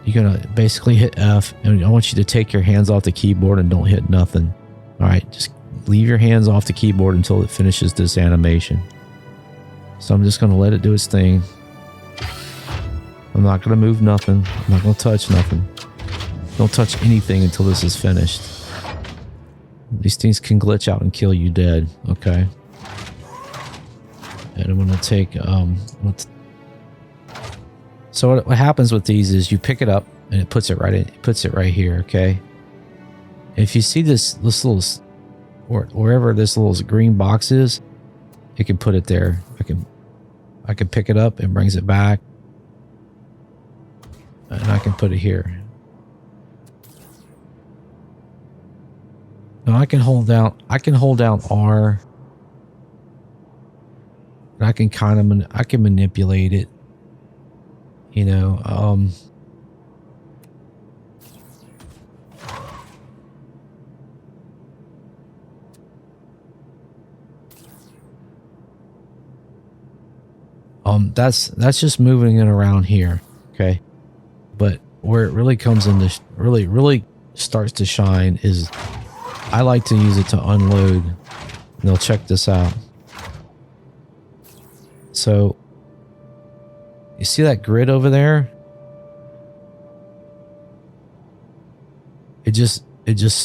you're gonna basically hit F, and I want you to take your hands off the keyboard and don't hit nothing. All right, just leave your hands off the keyboard until it finishes this animation. So I'm just gonna let it do its thing. I'm not gonna move nothing. I'm not gonna touch nothing. Don't touch anything until this is finished. These things can glitch out and kill you dead. Okay. And I'm gonna take So what happens with these is you pick it up and it puts it right in. It puts it right here. Okay. If you see this little, or wherever this little green box is, it can put it there. I can pick it up and brings it back, and I can put it here. Now I can hold down R, and I can manipulate it. You know, that's just moving it around here. Okay. But where it really comes into really starts to shine is I like to use it to unload. Now check this out. So you see that grid over there? It just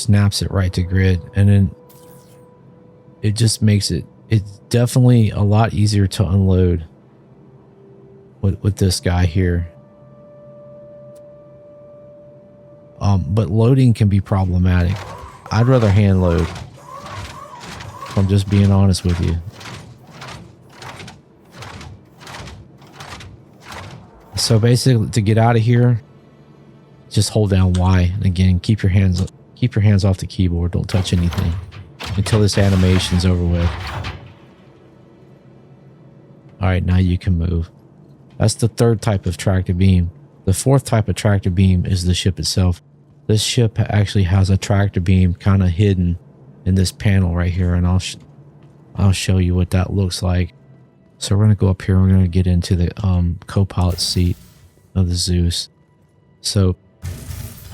snaps it right to grid, and then it just makes it's definitely a lot easier to unload with this guy here. But loading can be problematic. I'd rather hand load, if I'm just being honest with you. So basically, to get out of here, just hold down Y, and again, keep your hands off the keyboard. Don't touch anything until this animation's over with. All right, now you can move. That's the third type of tractor beam. The fourth type of tractor beam is the ship itself. This ship actually has a tractor beam kind of hidden in this panel right here, and I'll show you what that looks like. So we're going to go up here. We're going to get into the co-pilot seat of the Zeus. So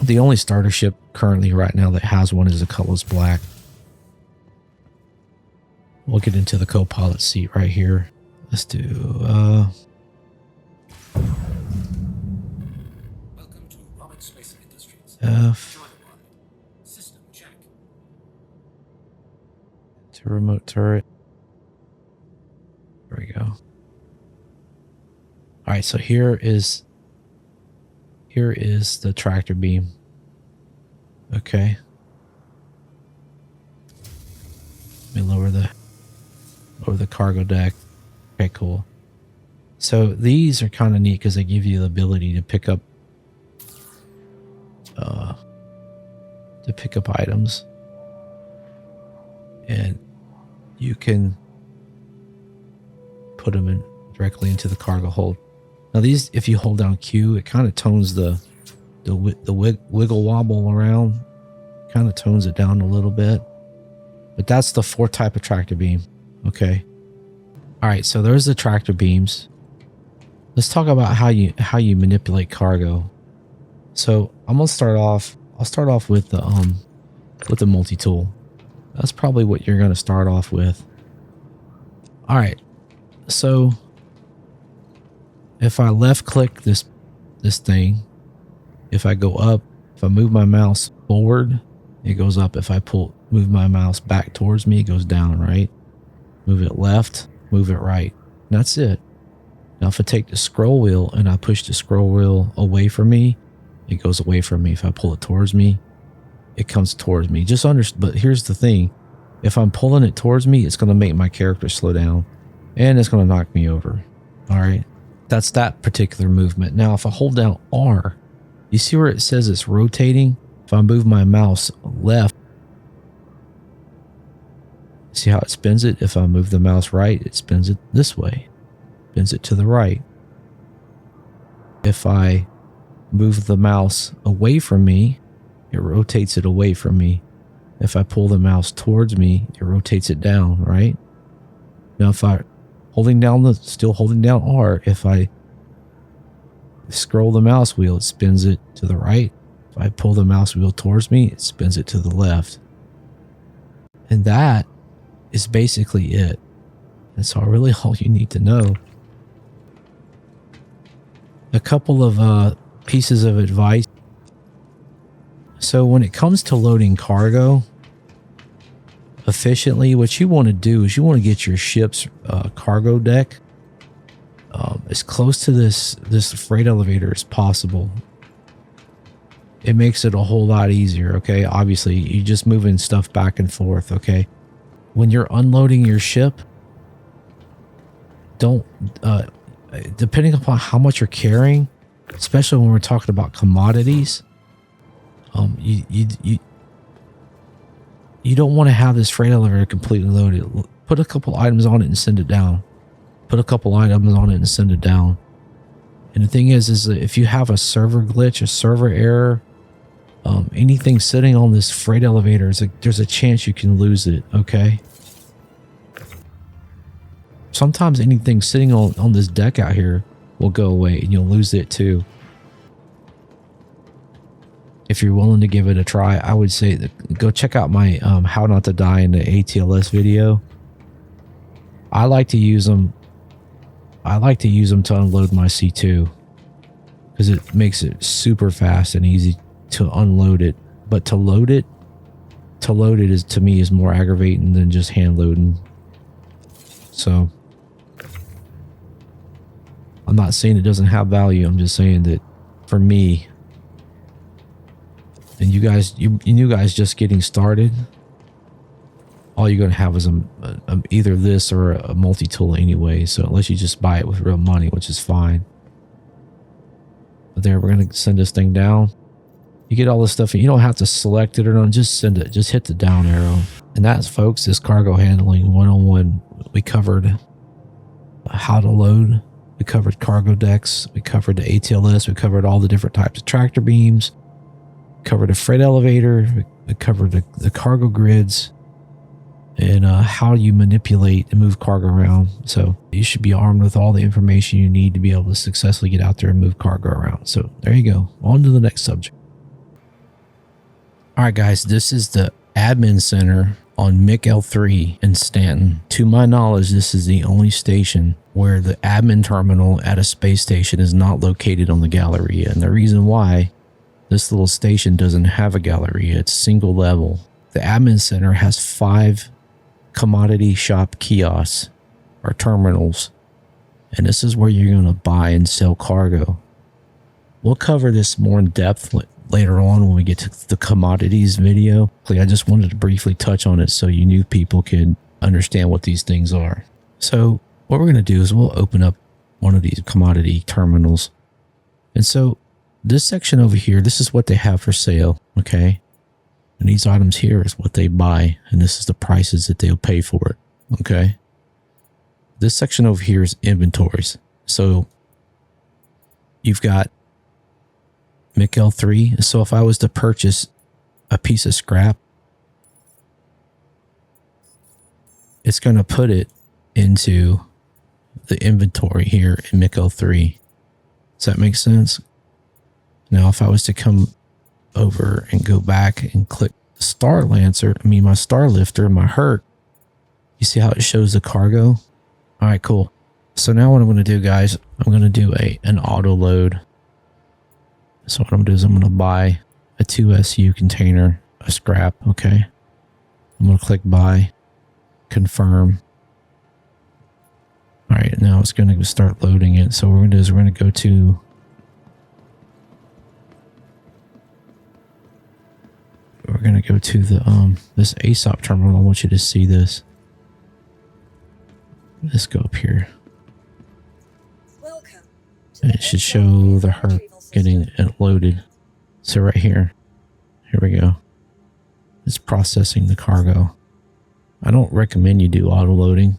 the only starter ship currently right now that has one is the Cutlass Black. We'll get into the co-pilot seat right here. Let's do Welcome to Backspace Industries. F System check. to remote turret. There we go. All right, so here is the tractor beam. Okay. Let me lower the cargo deck. Okay, cool. So these are kind of neat because they give you the ability to pick up items, and you can put them in directly into the cargo hold. Now these, if you hold down Q, it kind of tones the wiggle wobble around, kind of tones it down a little bit. But that's the fourth type of tractor beam. Okay. All right, so there's the tractor beams. Let's talk about how you manipulate cargo. So I'm gonna start off. I'll start off with the multi-tool. That's probably what you're gonna start off with. All right. So if I left click this thing, if I go up, if I move my mouse forward, it goes up. If I move my mouse back towards me, it goes down, right? Move it left, move it right. And that's it. Now, if I take the scroll wheel and I push the scroll wheel away from me, it goes away from me. If I pull it towards me, it comes towards me. But here's the thing. If I'm pulling it towards me, it's going to make my character slow down and it's going to knock me over. All right. That's that particular movement. Now, if I hold down R, you see where it says it's rotating? If I move my mouse left, see how it spins it? If I move the mouse right, it spins it this way. Spins it to the right. If I move the mouse away from me, it rotates it away from me. If I pull the mouse towards me, it rotates it down, right? Now, if still holding down R, if I scroll the mouse wheel, it spins it to the right. If I pull the mouse wheel towards me, it spins it to the left. And that is basically it. That's really all you need to know. A couple of pieces of advice. So when it comes to loading cargo efficiently, what you want to do is you want to get your ship's cargo deck as close to this freight elevator as possible. It makes it a whole lot easier, okay? Obviously, you're just moving stuff back and forth, okay? When you're unloading your ship, don't, depending upon how much you're carrying, especially when we're talking about commodities, you don't want to have this freight elevator completely loaded. Put a couple items on it and send it down. Put a couple items on it and send it down. And the thing is that if you have a server glitch, a server error, anything sitting on this freight elevator, there's a chance you can lose it, okay? Sometimes anything sitting on this deck out here will go away and you'll lose it too. If you're willing to give it a try, I would say that go check out my How Not to Die in the ATLS video. I like to use them. I like to use them to unload my C2 because it makes it super fast and easy to unload it. But to load it is, to me, is more aggravating than just hand loading. So I'm not saying it doesn't have value. I'm just saying that for me, and you guys just getting started, all you're going to have is either this or a multi-tool anyway. So unless you just buy it with real money, which is fine. But there, we're going to send this thing down. You get all this stuff and you don't have to select it or not. Just send it. Just hit the down arrow. And that's, folks, is cargo handling 101. We covered how to load. We covered cargo decks. We covered the ATLS. We covered all the different types of tractor beams. Covered a freight elevator. We covered the cargo grids and how you manipulate and move cargo around. So you should be armed with all the information you need to be able to successfully get out there and move cargo around. So there you go. On to the next subject. All right, guys, this is the admin center on MiC-L3 in Stanton. To my knowledge, this is the only station where the admin terminal at a space station is not located on the Galleria. And the reason why, this little station doesn't have a Galleria. It's single level. The admin center has 5 commodity shop kiosks or terminals. And this is where you're going to buy and sell cargo. We'll cover this more in depth later on when we get to the commodities video. I just wanted to briefly touch on it so you new people could understand what these things are. So what we're going to do is we'll open up one of these commodity terminals. And so this section over here, this is what they have for sale, okay? And these items here is what they buy, and this is the prices that they'll pay for it, okay? This section over here is inventories. So you've got MiC-L3. So if I was to purchase a piece of scrap, it's going to put it into the inventory here in MiC-L3. Does that make sense? Now, if I was to come over and go back and click Star Lancer, my Star Lifter, my Hurt, you see how it shows the cargo? All right, cool. So now what I'm going to do, guys, I'm going to do an auto load. So what I'm going to do is I'm going to buy a 2SU container of scrap, okay? I'm going to click buy, confirm. All right, now it's going to start loading it. So what we're going to do is we're going to go to the this ASOP terminal. I want you to see this. Let's go up here. And it should show the HERC getting it loaded. So right here we go. It's processing the cargo. I don't recommend you do auto loading.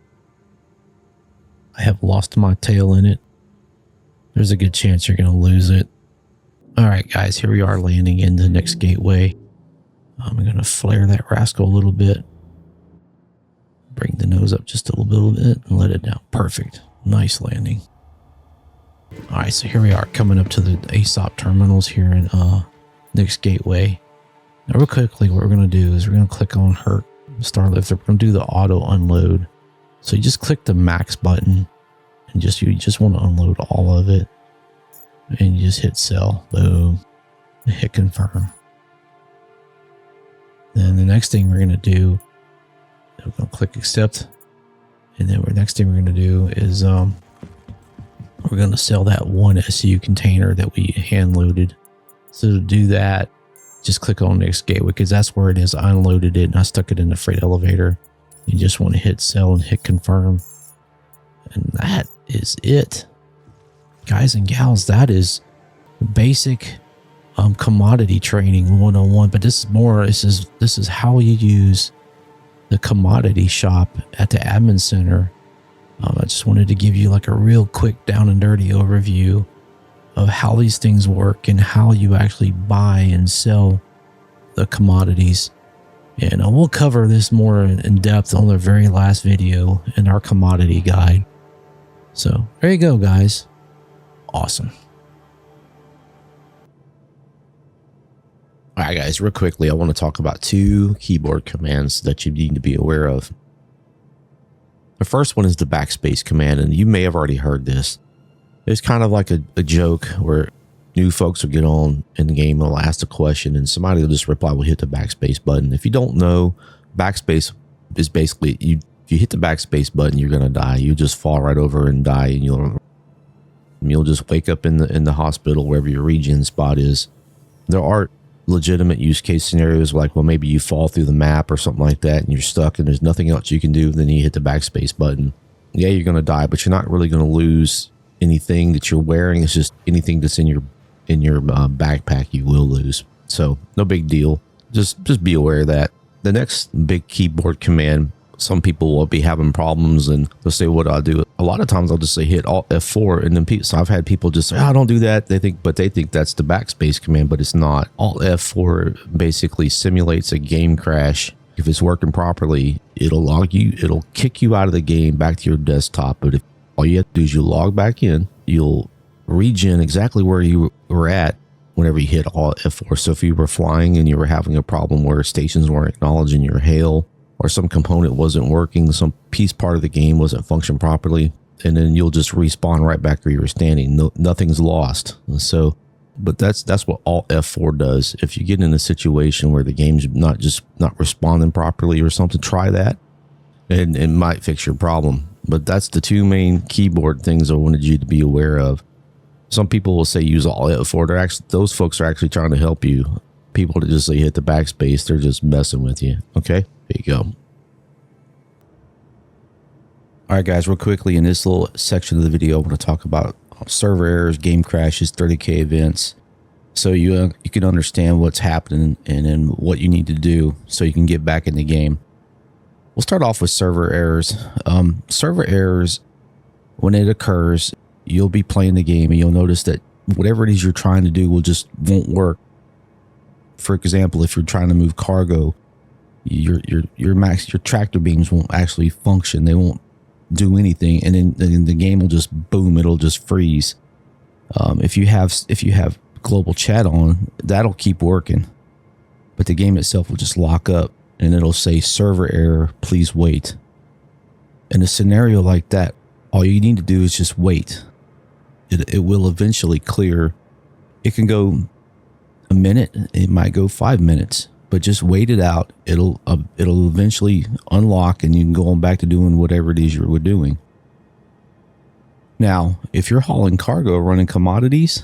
I have lost my tail in it. There's a good chance you're going to lose it. All right, guys, here we are landing in the next gateway. I'm going to flare that rascal a little bit. Bring the nose up just a little bit and let it down. Perfect. Nice landing. All right, so here we are coming up to the ASOP terminals here in next gateway. Now, real quickly, what we're going to do is we're going to click on HERC Starlifter. We're going to do the auto unload. So you just click the max button and you just want to unload all of it. And you just hit sell. Boom. And hit confirm. Then the next thing we're going to do, we're going to click accept. And then the next thing we're going to do is we're going to sell that one SU container that we hand loaded. So to do that, just click on next gateway because that's where it is. I unloaded it and I stuck it in the freight elevator. You just want to hit sell and hit confirm. And that is it. Guys and gals, that is basic commodity training 101. But this is more, this is how you use the commodity shop at the admin center. I just wanted to give you like a real quick down and dirty overview of how these things work and how you actually buy and sell the commodities. And we'll cover this more in depth on the very last video in our commodity guide. So there you go, guys. Awesome. All right, guys, real quickly, I want to talk about 2 keyboard commands that you need to be aware of. The first one is the backspace command, and you may have already heard this. It's kind of like a joke where new folks will get on in the game and they'll ask a question and somebody will just reply, we'll hit the backspace button. If you don't know, backspace is basically, if you hit the backspace button, you're going to die. You just fall right over and die, and you'll just wake up in the hospital, wherever your regen spot is. There are legitimate use case scenarios like, well, maybe you fall through the map or something like that and you're stuck and there's nothing else you can do. Then you hit the backspace button. Yeah, you're going to die, but you're not really going to lose anything that you're wearing. It's just anything that's in your backpack you will lose. So no big deal. Just be aware of that. The next big keyboard command, some people will be having problems and they'll say, what do I do? A lot of times I'll just say hit Alt-F4, and then so I've had people just say, don't do that. They think that's the backspace command, but it's not. Alt-F4 basically simulates a game crash. If it's working properly, it'll kick you out of the game back to your desktop. But if all you have to do is you log back in, you'll regen exactly where you were at whenever you hit Alt-F4. So if you were flying and you were having a problem where stations weren't acknowledging your hail, or some component wasn't working, some part of the game wasn't functioning properly, and then you'll just respawn right back where you were standing. Nothing's lost. So, but that's what Alt-F4 does. If you get in a situation where the game's not responding properly or something, try that, and it might fix your problem. But that's the 2 main keyboard things I wanted you to be aware of. Some people will say use Alt-F4. Those folks are actually trying to help you. People that just say hit the backspace, they're just messing with you. Okay, there you go. All right, guys, real quickly in this little section of the video, I want to talk about server errors, game crashes, 30K events, so you can understand what's happening and then what you need to do so you can get back in the game. We'll start off with server errors. Server errors, when it occurs, you'll be playing the game and you'll notice that whatever it is you're trying to do won't work. For example, if you're trying to move cargo, your tractor beams won't actually function. They won't do anything, and then the game will just boom. It'll just freeze. If you have global chat on, that'll keep working, but the game itself will just lock up, and it'll say server error. Please wait. In a scenario like that, all you need to do is just wait. It will eventually clear. It can go a minute, it might go 5 minutes, but just wait it out. It'll eventually unlock and you can go on back to doing whatever it is you were doing. Now, if you're hauling cargo running commodities,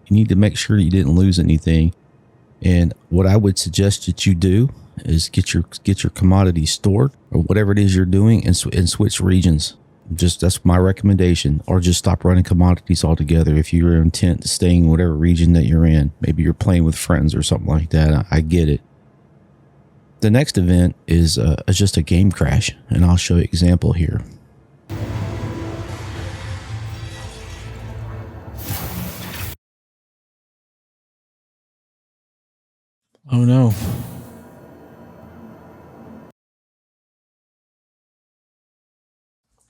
you need to make sure you didn't lose anything. And what I would suggest that you do is get your commodities stored or whatever it is you're doing and switch regions. Just that's my recommendation. Or just stop running commodities altogether if you're intent to staying in whatever region that you're in. Maybe you're playing with friends or something like that. I get it. The next event is just a game crash, and I'll show you an example here. Oh no.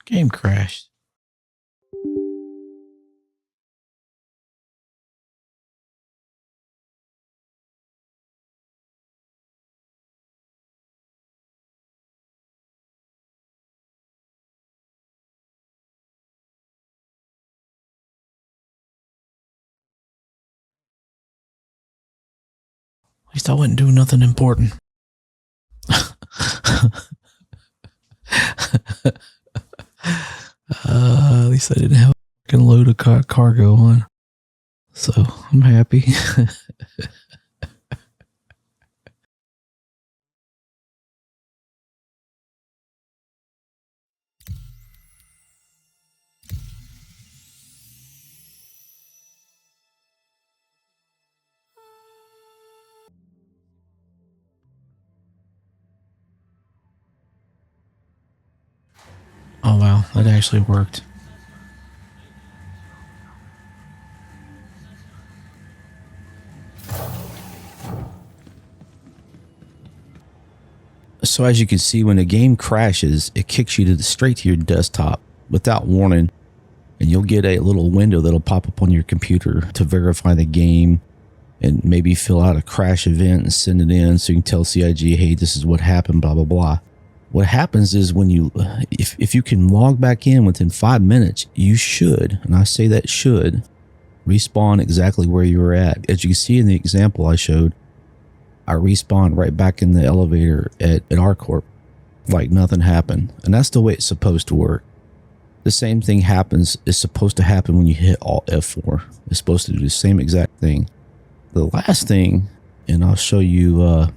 Game crashed. At least I wouldn't do nothing important. At least I didn't have a fucking load of cargo on. So I'm happy. Oh wow, that actually worked. So as you can see, when the game crashes, it kicks you straight to your desktop without warning, and you'll get a little window that'll pop up on your computer to verify the game and maybe fill out a crash event and send it in so you can tell CIG, hey, this is what happened, blah, blah, blah. What happens is when you, if you can log back in within 5 minutes, you should, and I say that should, respawn exactly where you were at. As you can see in the example I showed, I respawned right back in the elevator at ARCorp like nothing happened. And that's the way it's supposed to work. The same thing is supposed to happen when you hit Alt-F4. It's supposed to do the same exact thing. The last thing, and I'll show you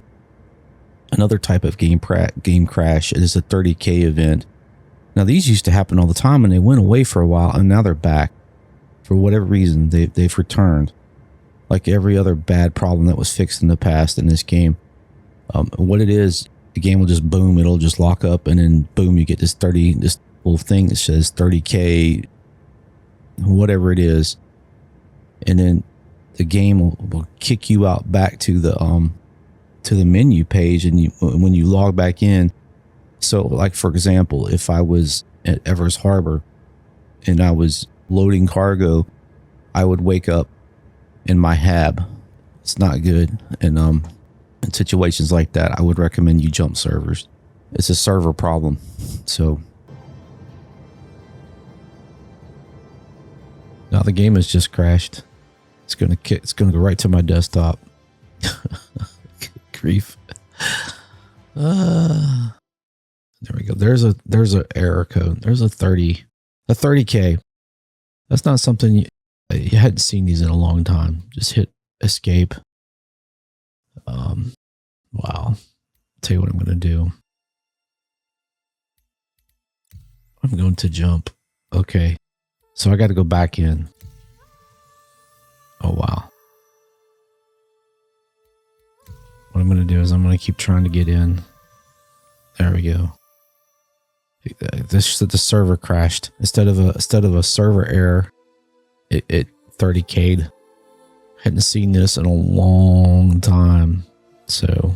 another type of game crash, is a 30K event. Now these used to happen all the time and they went away for a while and now they're back. For whatever reason, they've returned. Like every other bad problem that was fixed in the past in this game. What it is, the game will just boom, it'll just lock up and then boom, you get this little thing that says 30K, whatever it is. And then the game will kick you out back to the menu page, and when you log back in. So like, for example, if I was at Evers Harbor and I was loading cargo, I would wake up in my hab. It's not good. And in situations like that, I would recommend you jump servers. It's a server problem. So now the game has just crashed. It's gonna go right to my desktop. Grief. There we go. There's a error code. There's a 30K. That's not something you hadn't seen these in a long time. Just hit escape. Wow. I'll tell you what I'm going to do. I'm going to jump. Okay. So I got to go back in. Oh, wow. What I'm going to do is I'm going to keep trying to get in. There we go. The server crashed. Instead of a server error, it 30K'd. Hadn't seen this in a long time. So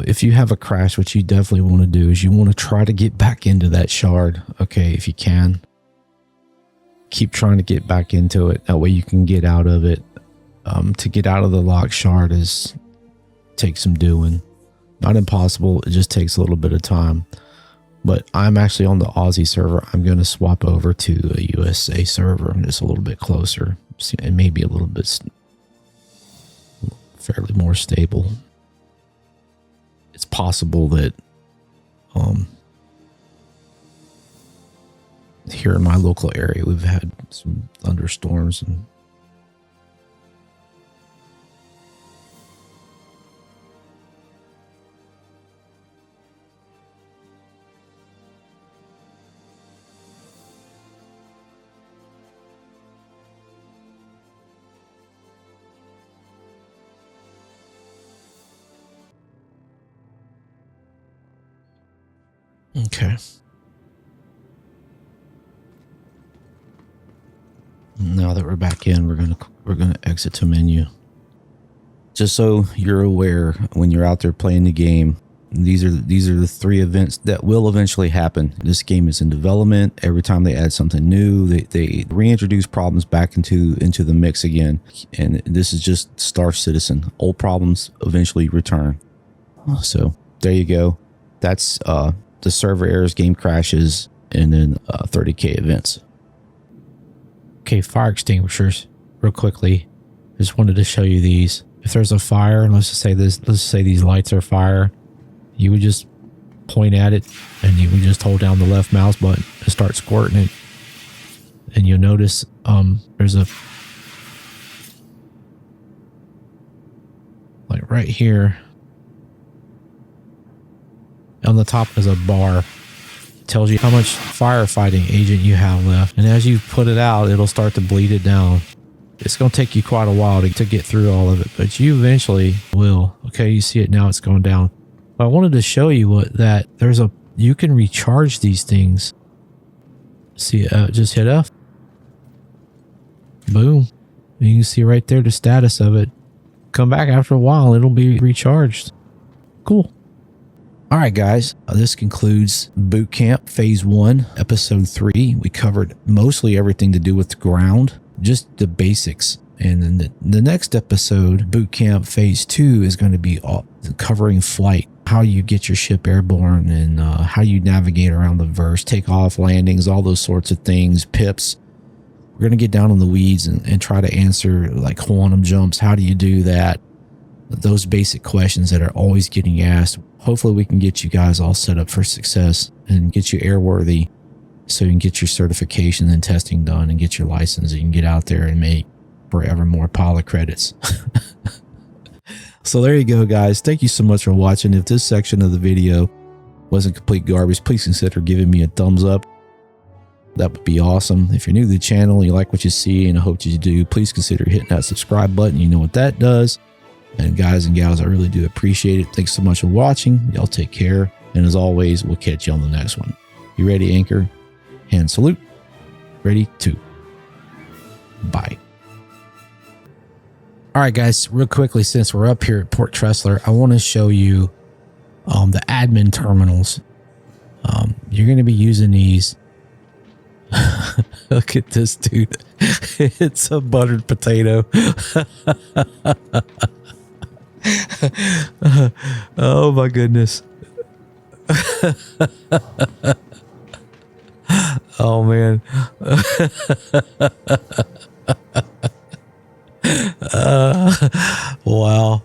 if you have a crash, what you definitely want to do is you want to try to get back into that shard. Okay, if you can. Keep trying to get back into it. That way you can get out of it. To get out of the locked shard takes some doing. Not impossible. It just takes a little bit of time. But I'm actually on the Aussie server. I'm going to swap over to a USA server. Just a little bit closer. It may be a little bit fairly more stable. It's possible that here in my local area, we've had some thunderstorms and okay. Now that we're back in, we're gonna exit to menu. Just so you're aware, when you're out there playing the game, these are the 3 events that will eventually happen. This game is in development. Every time they add something new, they reintroduce problems back into the mix again. And this is just Star Citizen. Old problems eventually return. So there you go. That's the server errors, game crashes, and then 30K events. Okay, fire extinguishers. Real quickly, just wanted to show you these. If there's a fire, and let's just say these lights are fire, you would just point at it, and you would just hold down the left mouse button and start squirting it. And you'll notice there's a, like right here on the top is a bar. Tells you how much firefighting agent you have left, and as you put it out, it'll start to bleed it down. It's going to take you quite a while to get through all of it, but you eventually will. Okay, you see it now, it's going down. But I wanted to show you you can recharge these things. See, just hit F. Boom. You can see right there the status of it. Come back after a while, it'll be recharged. Cool. All right, guys, this concludes Boot Camp Phase 1, Episode 3. We covered mostly everything to do with the ground, just the basics. And then the next episode, Boot Camp Phase 2, is going to be covering flight, how you get your ship airborne, and how you navigate around the verse, take off, landings, all those sorts of things, pips. We're going to get down in the weeds and try to answer like quantum jumps. How do you do that? Those basic questions that are always getting asked. Hopefully we can get you guys all set up for success and get you airworthy so you can get your certification and testing done and get your license. You can get out there and make forever more pilot credits. So there you go, guys. Thank you so much for watching. If this section of the video wasn't complete garbage, please consider giving me a thumbs up. That would be awesome. If you're new to the channel, you like what you see, and I hope you do, please consider hitting that subscribe button. You know what that does. And guys and gals, I really do appreciate it. Thanks so much for watching. Y'all take care. And as always, we'll catch you on the next one. You ready, Anchor? Hand salute. Ready to. Bye. All right, guys, real quickly, since we're up here at Port Tressler, I want to show you the admin terminals. You're going to be using these. Look at this, dude. It's a buttered potato. Oh my goodness. Oh man. Wow.